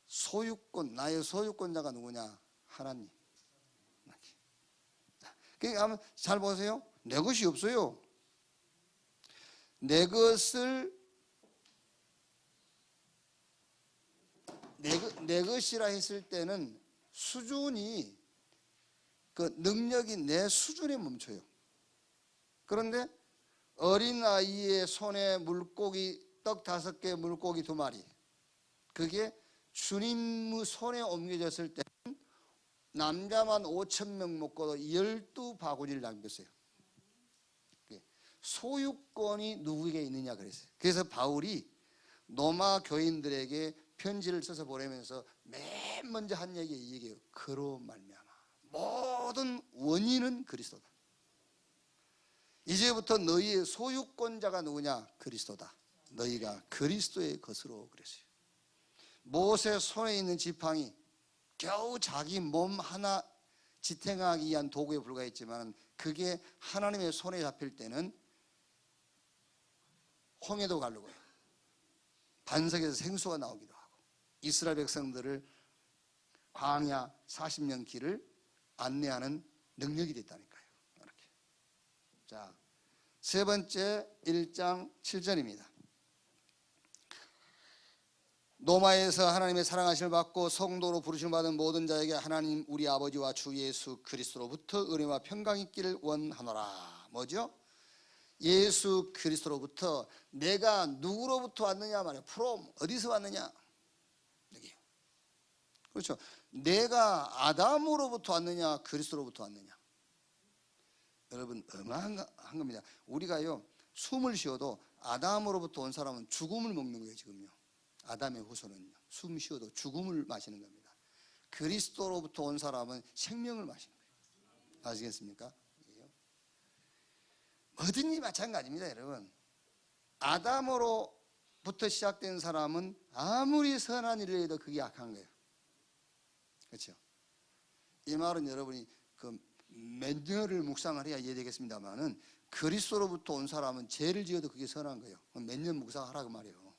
[SPEAKER 1] 소유권, 나의 소유권자가 누구냐? 하나님. 그러니까 한번 잘 보세요. 내 것이 없어요. 내 것을 내 것이라 했을 때는 수준이, 그 능력이 내 수준에 멈춰요. 그런데 어린아이의 손에 물고기 떡 5개, 물고기 2마리, 그게 주님 손에 옮겨졌을 때는 남자만 5,000명 먹고도 12바구니를 남겼어요. 소유권이 누구에게 있느냐 그랬어요. 그래서 바울이 로마 교인들에게 편지를 써서 보내면서 맨 먼저 한 얘기가 이 얘기예요. 그로 말미암아. 모든 원인은 그리스도다. 이제부터 너희의 소유권자가 누구냐? 그리스도다. 너희가 그리스도의 것으로 그랬어요. 모세 손에 있는 지팡이 겨우 자기 몸 하나 지탱하기 위한 도구에 불과했지만 그게 하나님의 손에 잡힐 때는 홍해도 가르고요, 반석에서 생수가 나오기도 하고, 이스라엘 백성들을 광야 40년 길을 안내하는 능력이 됐다니까요. 이렇게. 자, 세 번째 1장 7절입니다. 노마에서 하나님의 사랑하심을 받고 성도로 부르심을 받은 모든 자에게 하나님 우리 아버지와 주 예수 그리스도로부터 은혜와 평강이 있기를 원하노라. 뭐죠? 예수 그리스도로부터. 내가 누구로부터 왔느냐 말이에요. from, 어디서 왔느냐? 여기요. 그렇죠. 내가 아담으로부터 왔느냐, 그리스도로부터 왔느냐? 여러분 어마어마한 겁니다. 우리가요 숨을 쉬어도 아담으로부터 온 사람은 죽음을 먹는 거예요. 지금요 아담의 후손은요 숨 쉬어도 죽음을 마시는 겁니다. 그리스도로부터 온 사람은 생명을 마시는 거예요. 아시겠습니까? 뭐든지 마찬가지입니다. 여러분, 아담으로부터 시작된 사람은 아무리 선한 일을 해도 그게 악한 거예요. 그렇죠? 이 말은 여러분이 몇 년을 묵상을 해야 이해되겠습니다만은 그리스도로부터 온 사람은 죄를 지어도 그게 선한 거예요. 몇 년 묵상하라고 말이에요.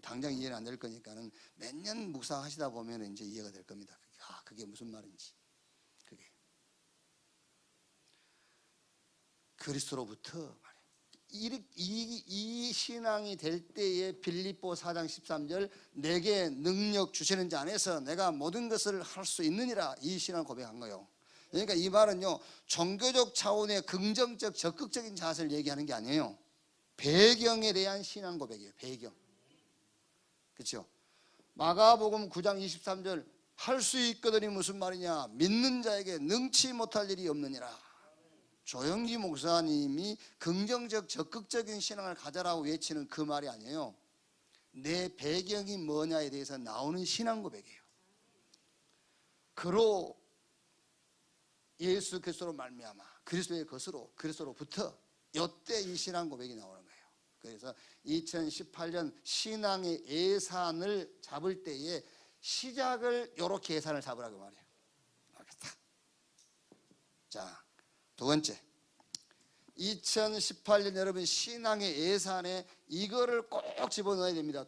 [SPEAKER 1] 당장 이해는 안 될 거니까는 몇 년 묵상하시다 보면 이제 이해가 될 겁니다. 그게 무슨 말인지. 그게 그리스도로부터 말이에요. 이 신앙이 될 때에 빌립보 4장 13절 내게 능력 주시는 자 안에서 내가 모든 것을 할 수 있느니라, 이 신앙을 고백한 거예요. 그러니까 이 말은요, 종교적 차원의 긍정적 적극적인 자세를 얘기하는 게 아니에요. 배경에 대한 신앙 고백이에요. 배경. 그렇죠? 마가복음 9장 23절 할 수 있거든이 무슨 말이냐? 믿는 자에게 능치 못할 일이 없느니라. 조영기 목사님이 긍정적 적극적인 신앙을 가져라고 외치는 그 말이 아니에요. 내 배경이 뭐냐에 대해서 나오는 신앙 고백이에요. 그로 예수 그리스도로 말미암아 그리스도의 것으로 그리스도로부터 이때 이 신앙 고백이 나오는 거예요. 그래서 2018년 신앙의 예산을 잡을 때에 시작을 이렇게 예산을 잡으라고 말이에요. 알겠다. 자, 두 번째, 2018년 여러분 신앙의 예산에 이거를 꼭 집어넣어야 됩니다.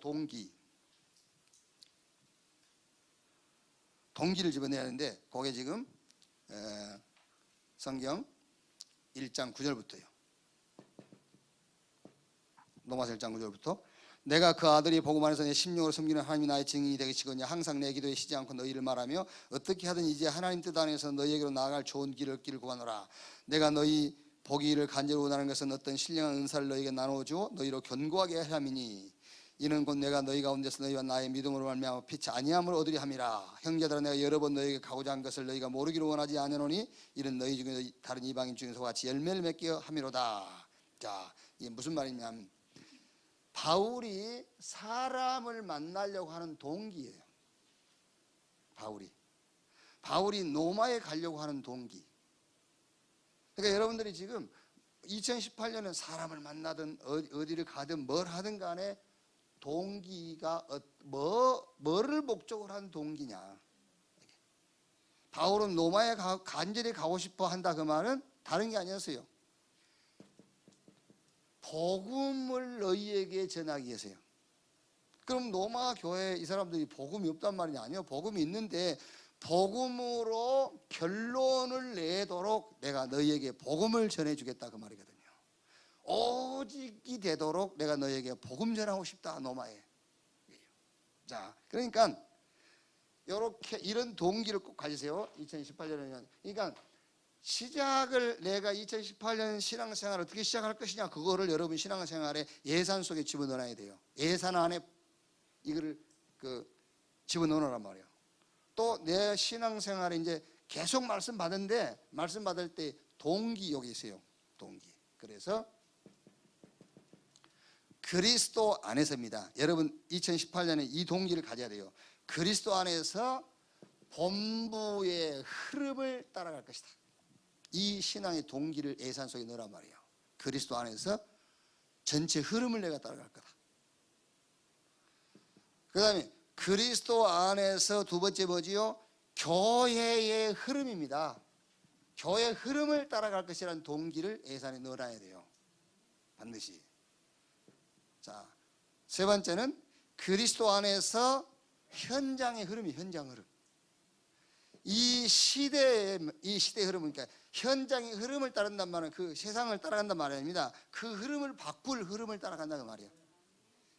[SPEAKER 1] 동기를 집어넣어야 하는데 그게 지금 성경 1장 9절부터요. 로마서 1장 9절부터 내가 그 아들이 복음 안에서 내 심령으로 섬기는 하나님이 나의 증인이 되시거니와 항상 내 기도에 쉬지 않고 너희를 말하며 어떻게 하든 이제 하나님 뜻 안에서 너희에게로 나아갈 좋은 길을 얻기를 구하노라. 내가 너희 보기를 간절히 원하는 것은 어떤 신령한 은사를 너희에게 나누어주어 너희로 견고하게 하려 함이니 이는 곧 내가 너희 가운데서 너희와 나의 믿음으로 말미암아 피치 아니함을 얻으리 함이라. 형제들아 내가 여러 번 너희에게 가고자 한 것을 너희가 모르기를 원하지 아니하노니 이는 너희 중에 다른 이방인 중에서 같이 열매를 맺게 함이로다. 자, 이게 무슨 말이냐면 바울이 사람을 만나려고 하는 동기예요. 바울이 로마에 가려고 하는 동기. 그러니까 여러분들이 지금 2018년은 사람을 만나든 어디를 가든 뭘 하든 간에 동기가 뭐를 목적으로 한 동기냐. 바울은 로마에 간절히 가고 싶어 한다 그 말은 다른 게 아니었어요. 복음을 너희에게 전하기 위해서요. 그럼 로마 교회 이 사람들이 복음이 없단 말이 아니에요. 복음이 있는데 복음으로 결론을 내도록 내가 너희에게 복음을 전해주겠다 그 말이거든요. 오직이 되도록 내가 너희에게 복음 전하고 싶다 로마에. 자, 그러니까 이렇게 이런 동기를 꼭 가지세요. 2018년에는. 그러니까 시작을 내가 2018년 신앙생활을 어떻게 시작할 것이냐 그거를 여러분 신앙생활의 예산 속에 집어넣어야 돼요. 예산 안에 이거를 집어넣으란 말이에요. 또 내 신앙생활에 이제 계속 말씀 받는데 말씀 받을 때 동기 여기 있어요. 동기. 그래서 그리스도 안에서입니다. 여러분 2018년에 이 동기를 가져야 돼요. 그리스도 안에서 본부의 흐름을 따라갈 것이다. 이 신앙의 동기를 예산 속에 넣으란 말이에요. 그리스도 안에서 전체 흐름을 내가 따라갈 거다. 그 다음에 그리스도 안에서 두 번째 뭐지요? 교회의 흐름입니다. 교회의 흐름을 따라갈 것이라는 동기를 예산에 넣어놔야 돼요. 반드시. 자, 세 번째는 그리스도 안에서 현장의 흐름이 현장 흐름. 이 시대의 흐름은 그러니까 현장의 흐름을 따른단 말은 그 세상을 따라간단 말이 아닙니다. 그 흐름을 바꿀 흐름을 따라간다는 말이에요.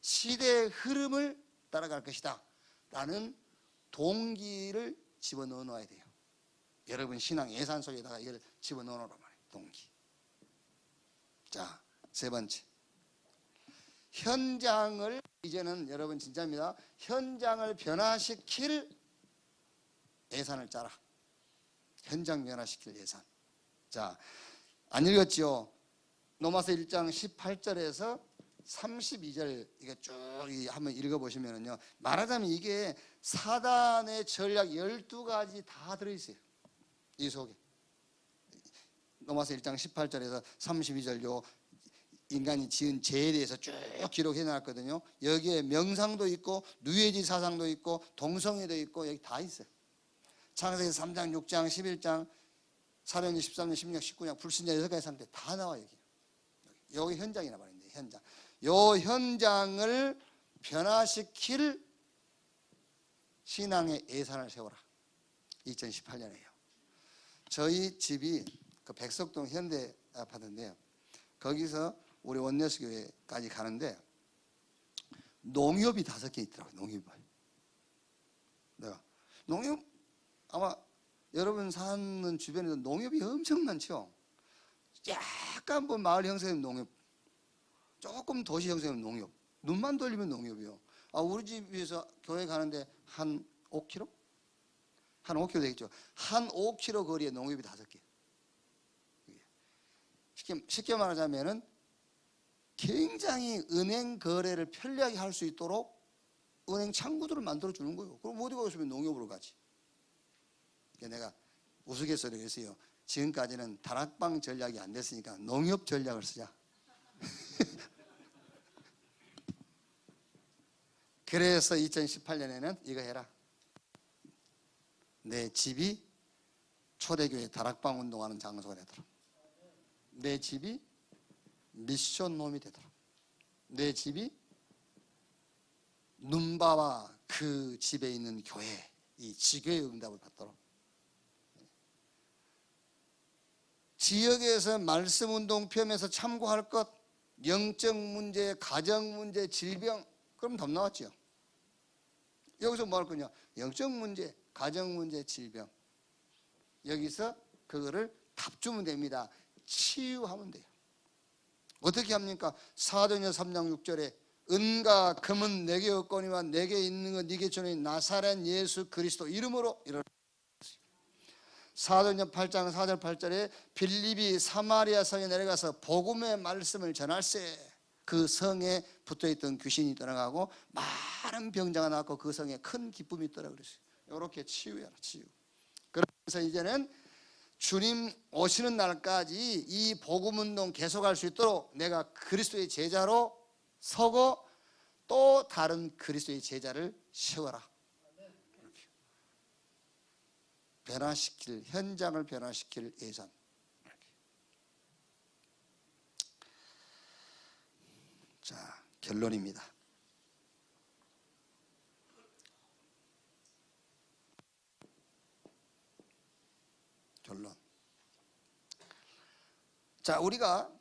[SPEAKER 1] 시대의 흐름을 따라갈 것이다 라는 동기를 집어넣어 놔야 돼요. 여러분 신앙 예산 속에다가 이걸 집어넣어 놓으란 말이에요. 동기. 자, 세 번째. 현장을 이제는 여러분 진짜입니다. 현장을 변화시킬 예산을 짜라. 현장 변화시킬 예산. 자, 안 읽었죠? 로마서 1장 18절에서 32절 이거 쭉 한번 읽어보시면요. 말하자면 이게 사단의 전략 12가지 다 들어있어요. 이 속에. 로마서 1장 18절에서 32절 요 인간이 지은 죄에 대해서 쭉 기록해 놨거든요. 여기에 명상도 있고 누에지 사상도 있고 동성애도 있고 여기 다 있어요. 창세기 3장, 6장, 11장, 사도행전 13장, 16장, 19장 불신자 6가지 상태 다 나와 여기. 여기 현장이라 말인데 현장. 요 현장을 변화시킬 신앙의 예산을 세워라. 2018년에요. 저희 집이 그 백석동 현대 아파트인데요. 거기서 우리 원내스 교회까지 가는데 농협이 5개 있더라고요. 농협이. 내가 농협 아마 여러분 사는 주변에도 농협이 엄청 많죠. 약간 뭐 마을 형성이면 농협, 조금 도시 형성이면 농협, 눈만 돌리면 농협이요. 우리 집에서 교회 가는데 한 5km? 한 5km 되겠죠. 한 5km 거리에 농협이 5개. 쉽게 말하자면은 굉장히 은행 거래를 편리하게 할 수 있도록 은행 창구들을 만들어 주는 거예요. 그럼 어디 가서 농협으로 가지. 내가 우스갯소리를 했어요. 지금까지는 다락방 전략이 안 됐으니까 농협 전략을 쓰자. 그래서 2018년에는 이거 해라. 내 집이 초대교회 다락방 운동하는 장소가 되더라. 내 집이 미션홈이 되더라. 내 집이 눈바와 그 집에 있는 교회, 이 지교의 응답을 받도록. 지역에서 말씀운동 표면에서 참고할 것, 영적 문제, 가정 문제, 질병, 그럼 답 나왔죠. 여기서 뭐 할 거냐? 영적 문제, 가정 문제, 질병. 여기서 그거를 답 주면 됩니다. 치유하면 돼요. 어떻게 합니까? 사도행전 3장 6절에 은과 금은 내게 없거니와 내게 있는 것 네게 주는 나사렛 예수 그리스도 이름으로 이르라. 사도행전 8장 4절 8절에 빌립이 사마리아 성에 내려가서 복음의 말씀을 전할세. 그 성에 붙어있던 귀신이 떠나가고 많은 병자가 나왔고 그 성에 큰 기쁨이 있더라 그랬어요. 이렇게 치유해라, 치유. 그래서 이제는 주님 오시는 날까지 이 복음운동 계속할 수 있도록 내가 그리스도의 제자로 서고 또 다른 그리스도의 제자를 세워라. 변화시킬, 현장을 변화시킬 예산. 자, 결론입니다. 결론. 자, 우리가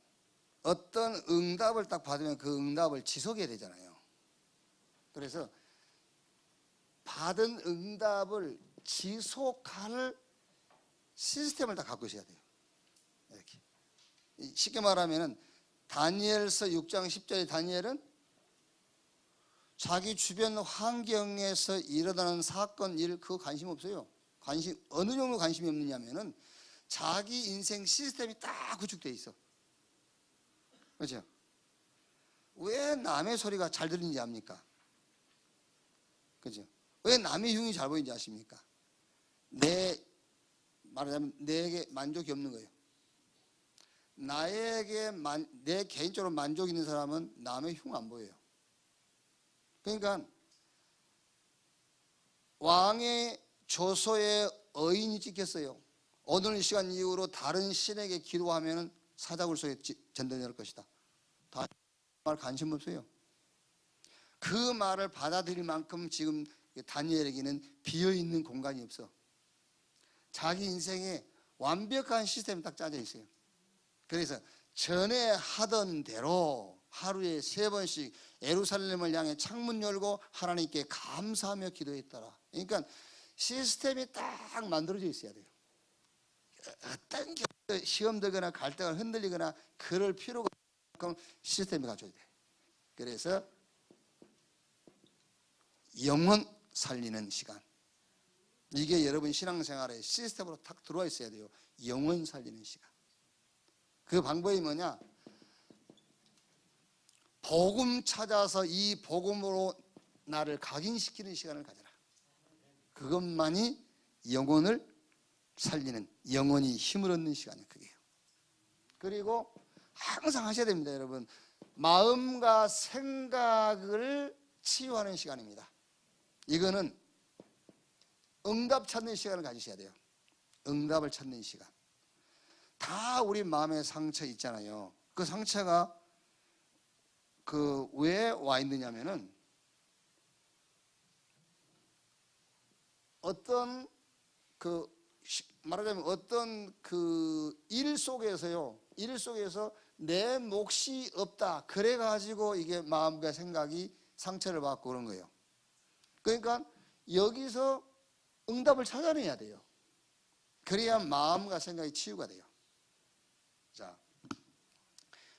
[SPEAKER 1] 어떤 응답을 딱 받으면 그 응답을 지속해야 되잖아요. 그래서 받은 응답을 지속할 시스템을 다 갖고 있어야 돼요. 이렇게. 쉽게 말하면은 다니엘서 6장 10절의 다니엘은 자기 주변 환경에서 일어나는 사건, 일 그거 관심 없어요. 어느 정도 관심이 없느냐면은 자기 인생 시스템이 딱 구축되어 있어. 그렇죠? 왜 남의 소리가 잘 들리는지 압니까? 그렇죠? 왜 남의 흉이 잘 보이는지 아십니까? 말하자면 내게 만족이 없는 거예요. 내 개인적으로 만족 있는 사람은 남의 흉 안 보여요. 그러니까 왕의 조서에 어인이 찍혔어요. 오늘 시간 이후로 다른 신에게 기도하면 사자굴 속에 전도될 것이다. 다 말 관심 없어요. 그 말을 받아들일 만큼 지금 다니엘에게는 비어있는 공간이 없어. 자기 인생에 완벽한 시스템이 딱 짜져 있어요. 그래서 전에 하던 대로 하루에 3번씩 예루살렘을 향해 창문 열고 하나님께 감사하며 기도했더라. 그러니까 시스템이 딱 만들어져 있어야 돼요. 어떤 시험 들거나 갈등을 흔들리거나 그럴 필요가 없고 시스템이 갖춰야 돼. 그래서 영혼 살리는 시간. 이게 여러분 신앙생활에 시스템으로 딱 들어와 있어야 돼요. 영혼 살리는 시간. 그 방법이 뭐냐? 복음 찾아서 이 복음으로 나를 각인시키는 시간을 가져라. 그것만이 영혼을 살리는, 영혼이 힘을 얻는 시간이 그게요. 그리고 항상 하셔야 됩니다, 여러분. 마음과 생각을 치유하는 시간입니다. 이거는 응답 찾는 시간을 가지셔야 돼요. 응답을 찾는 시간. 다 우리 마음에 상처 있잖아요. 그 상처가 왜 와 있느냐면은 어떤 말하자면 어떤 일 속에서요, 일 속에서 내 몫이 없다, 그래 가지고 이게 마음과 생각이 상처를 받고 그런 거예요. 그러니까 여기서 응답을 찾아내야 돼요. 그래야 마음과 생각이 치유가 돼요. 자,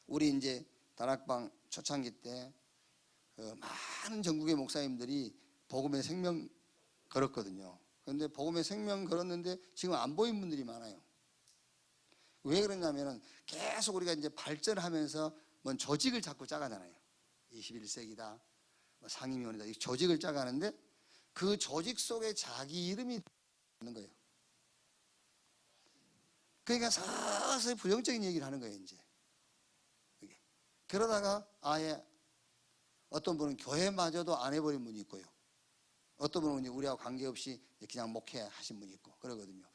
[SPEAKER 1] 우리 이제 다락방 초창기 때 많은 전국의 목사님들이 복음의 생명 걸었거든요. 그런데 복음의 생명 걸었는데 지금 안 보인 분들이 많아요. 왜 그러냐면은 계속 우리가 이제 발전하면서 뭔 조직을 자꾸 짜가잖아요. 21세기다, 뭐 상임위원회다, 이 조직을 짜가는데 그 조직 속에 자기 이름이 있는 거예요. 그러니까 서서히 부정적인 얘기를 하는 거예요, 이제. 그러다가 아예 어떤 분은 교회마저도 안 해버린 분이 있고요. 어떤 분은 우리하고 관계없이 그냥 목회하신 분이 있고 그러거든요.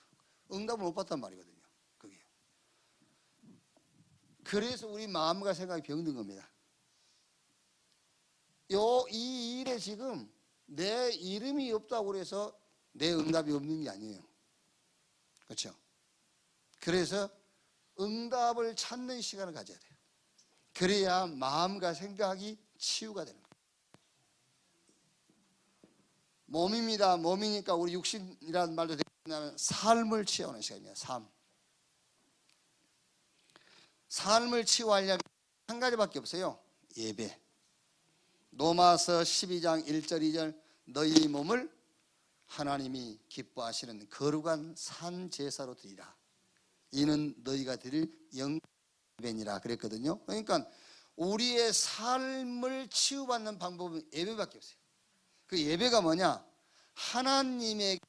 [SPEAKER 1] 응답을 못 받단 말이거든요. 그게. 그래서 우리 마음과 생각이 병든 겁니다. 이 일에 지금 내 이름이 없다고 그래서 내 응답이 없는 게 아니에요. 그렇죠? 그래서 응답을 찾는 시간을 가져야 돼요. 그래야 마음과 생각이 치유가 되는 거예요. 몸입니다. 몸이니까 우리 육신이라는 말도 되냐면 삶을 치유하는 시간입니다. 삶을 치유하려면 한 가지밖에 없어요. 예배. 로마서 12장 1절 2절 너희 몸을 하나님이 기뻐하시는 거룩한 산 제사로 드리라. 이는 너희가 드릴 영예배니라 그랬거든요. 그러니까 우리의 삶을 치유받는 방법은 예배밖에 없어요. 그 예배가 뭐냐? 하나님에게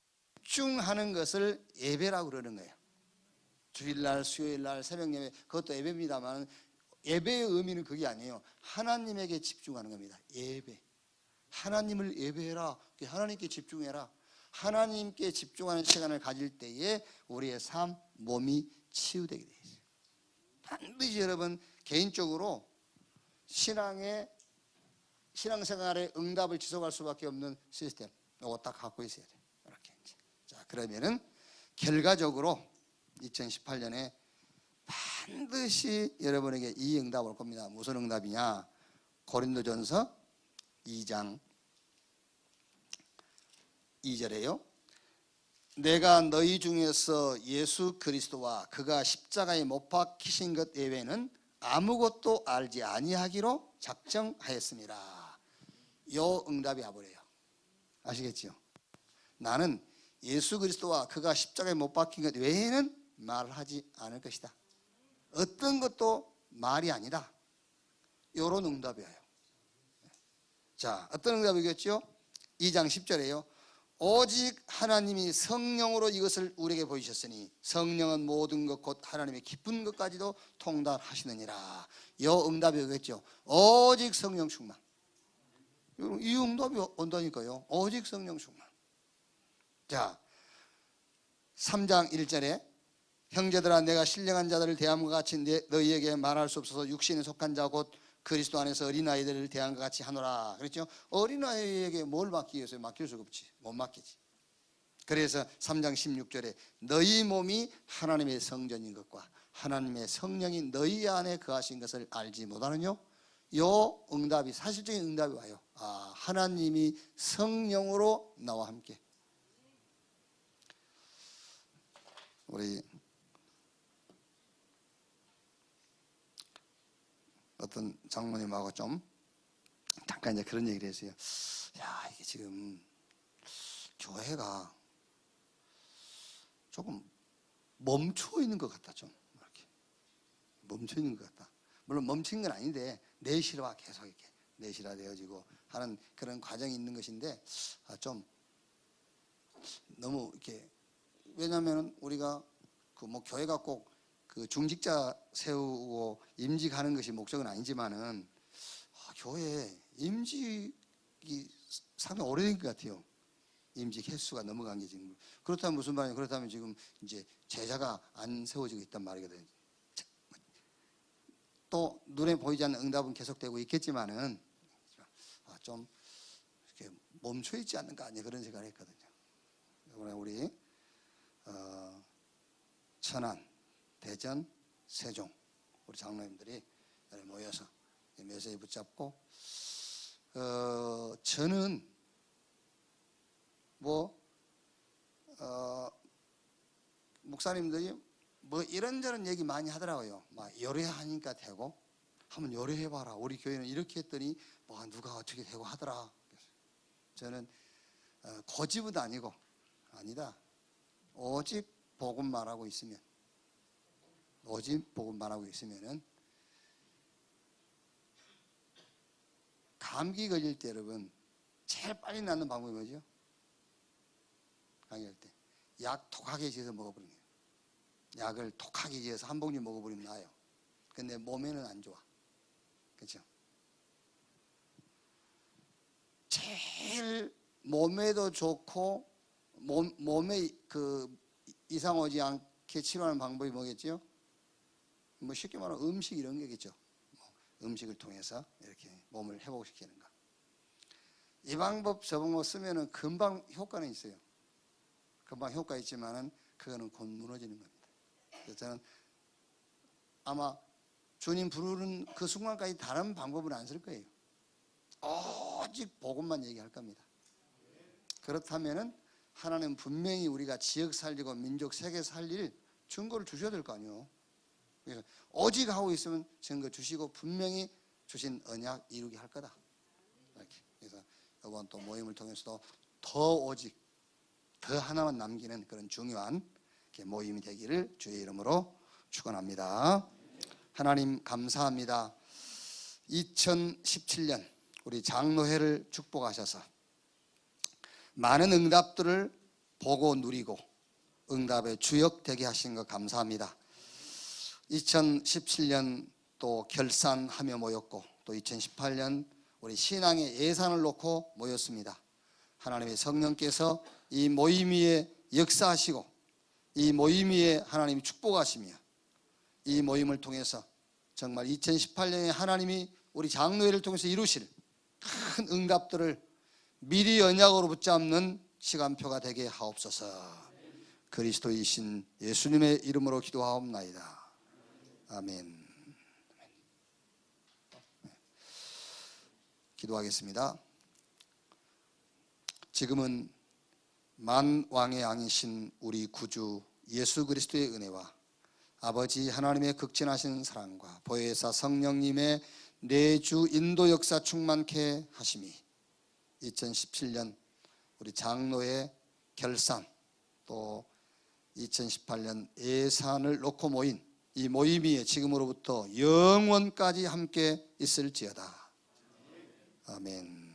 [SPEAKER 1] 집중하는 것을 예배라고 그러는 거예요. 주일날, 수요일날, 새벽예배 그것도 예배입니다만 예배의 의미는 그게 아니에요. 하나님에게 집중하는 겁니다. 예배. 하나님을 예배해라. 하나님께 집중해라. 하나님께 집중하는 시간을 가질 때에 우리의 삶, 몸이 치유되게 되어 있어요. 반드시 여러분 개인적으로 신앙생활의 응답을 지속할 수밖에 없는 시스템, 이거 딱 갖고 있어야 돼요. 이렇게. 자, 그러면은 결과적으로 2018년에 반드시 여러분에게 이 응답 올 겁니다. 무슨 응답이냐? 고린도전서 2장 2절에요. 내가 너희 중에서 예수 그리스도와 그가 십자가에 못 박히신 것 외에는 아무것도 알지 아니하기로 작정하였습니다. 요 응답이 와버려요. 아시겠죠? 나는 예수 그리스도와 그가 십자가에 못 박힌 것 외에는 말하지 않을 것이다. 어떤 것도 말이 아니다. 요런 응답이 와요. 자, 어떤 응답이겠죠? 2장 10절에요. 오직 하나님이 성령으로 이것을 우리에게 보이셨으니 성령은 모든 것 곧 하나님의 깊은 것까지도 통달하시느니라. 요 응답이 오겠죠. 오직 성령 충만. 이 응답이 온다니까요. 오직 성령 충만. 자, 3장 1절에 형제들아 내가 신령한 자들을 대함과 같이 너희에게 말할 수 없어서 육신에 속한 자 곧 그리스도 안에서 어린아이들을 대한 것 같이 하노라. 그랬죠? 어린아이에게 뭘 맡기겠어요? 맡길 수가 없지. 못 맡기지. 그래서 3장 16절에 너희 몸이 하나님의 성전인 것과 하나님의 성령이 너희 안에 거하신 것을 알지 못하느뇨? 요 응답이 사실적인 응답이 와요. 아, 하나님이 성령으로 나와 함께. 우리 어떤 장모님하고 좀 잠깐 이제 그런 얘기를 했어요. 야, 이게 지금 교회가 조금 멈춰 있는 것 같다. 좀 이렇게 멈춰 있는 것 같다. 물론 멈춘 건 아닌데 내실화 계속 이렇게 내실화되어지고 하는 그런 과정이 있는 것인데 좀 너무 이렇게 왜냐하면 우리가 뭐 교회가 꼭 그 중직자 세우고 임직하는 것이 목적은 아니지만은 교회 임직이 상당히 오래된 것 같아요. 임직 횟수가 넘어간 게 지금. 그렇다면 무슨 말이냐? 그렇다면 지금 이제 제자가 안 세워지고 있단 말이거든요. 또 눈에 보이지 않는 응답은 계속되고 있겠지만은 좀 이렇게 멈춰 있지 않는가 아니 그런 생각을 했거든요. 이번에 우리 천안, 대전, 세종 우리 장로님들이 모여서 메시지 붙잡고 저는 목사님들이 이런저런 얘기 많이 하더라고요. 막 요래하니까 되고 한번 요래해봐라. 우리 교회는 이렇게 했더니 누가 어떻게 되고 하더라. 저는 고집은 아니고 아니다. 오직 복음만 하고 있으면 은 감기 걸릴 때 여러분 제일 빨리 낫는 방법이 뭐죠? 감기 걸릴 때 약 독하게 지어서 먹어버리는 거예요. 약을 독하게 지어서 한 봉지 먹어버리면 나아요. 근데 몸에는 안 좋아. 그렇죠? 제일 몸에도 좋고 몸에 이상 오지 않게 치료하는 방법이 뭐겠죠? 쉽게 말하면 음식 이런 게겠죠. 음식을 통해서 이렇게 몸을 회복시키는 거. 이 방법 저 방법 쓰면은 금방 효과는 있어요. 금방 효과 있지만은 그거는 곧 무너지는 겁니다. 그래서 저는 아마 주님 부르는 그 순간까지 다른 방법은 안 쓸 거예요. 오직 복음만 얘기할 겁니다. 그렇다면은 하나님 분명히 우리가 지역 살리고 민족 세계 살릴 증거를 주셔야 될 거 아니에요. 그래서 오직 하고 있으면 증거 주시고 분명히 주신 언약 이루게 할 거다. 이렇게. 그래서 이번 또 모임을 통해서도 더 오직 더 하나만 남기는 그런 중요한 모임이 되기를 주의 이름으로 축원합니다. 하나님 감사합니다. 2017년 우리 장로회를 축복하셔서 많은 응답들을 보고 누리고 응답의 주역 되게 하신 것 감사합니다. 2017년 또 결산하며 모였고 또 2018년 우리 신앙의 예산을 놓고 모였습니다. 하나님의 성령께서 이 모임 위에 역사하시고 이 모임 위에 하나님이 축복하시며 이 모임을 통해서 정말 2018년에 하나님이 우리 장로회를 통해서 이루실 큰 응답들을 미리 언약으로 붙잡는 시간표가 되게 하옵소서. 그리스도이신 예수님의 이름으로 기도하옵나이다. 아멘. 기도하겠습니다. 지금은 만왕의 왕이신 우리 구주 예수 그리스도의 은혜와 아버지 하나님의 극진하신 사랑과 보혜사 성령님의 내주 인도 역사 충만케 하심이 2017년 우리 장로의 결산 또 2018년 예산을 놓고 모인 이 모임이 지금으로부터 영원까지 함께 있을지어다. 아멘.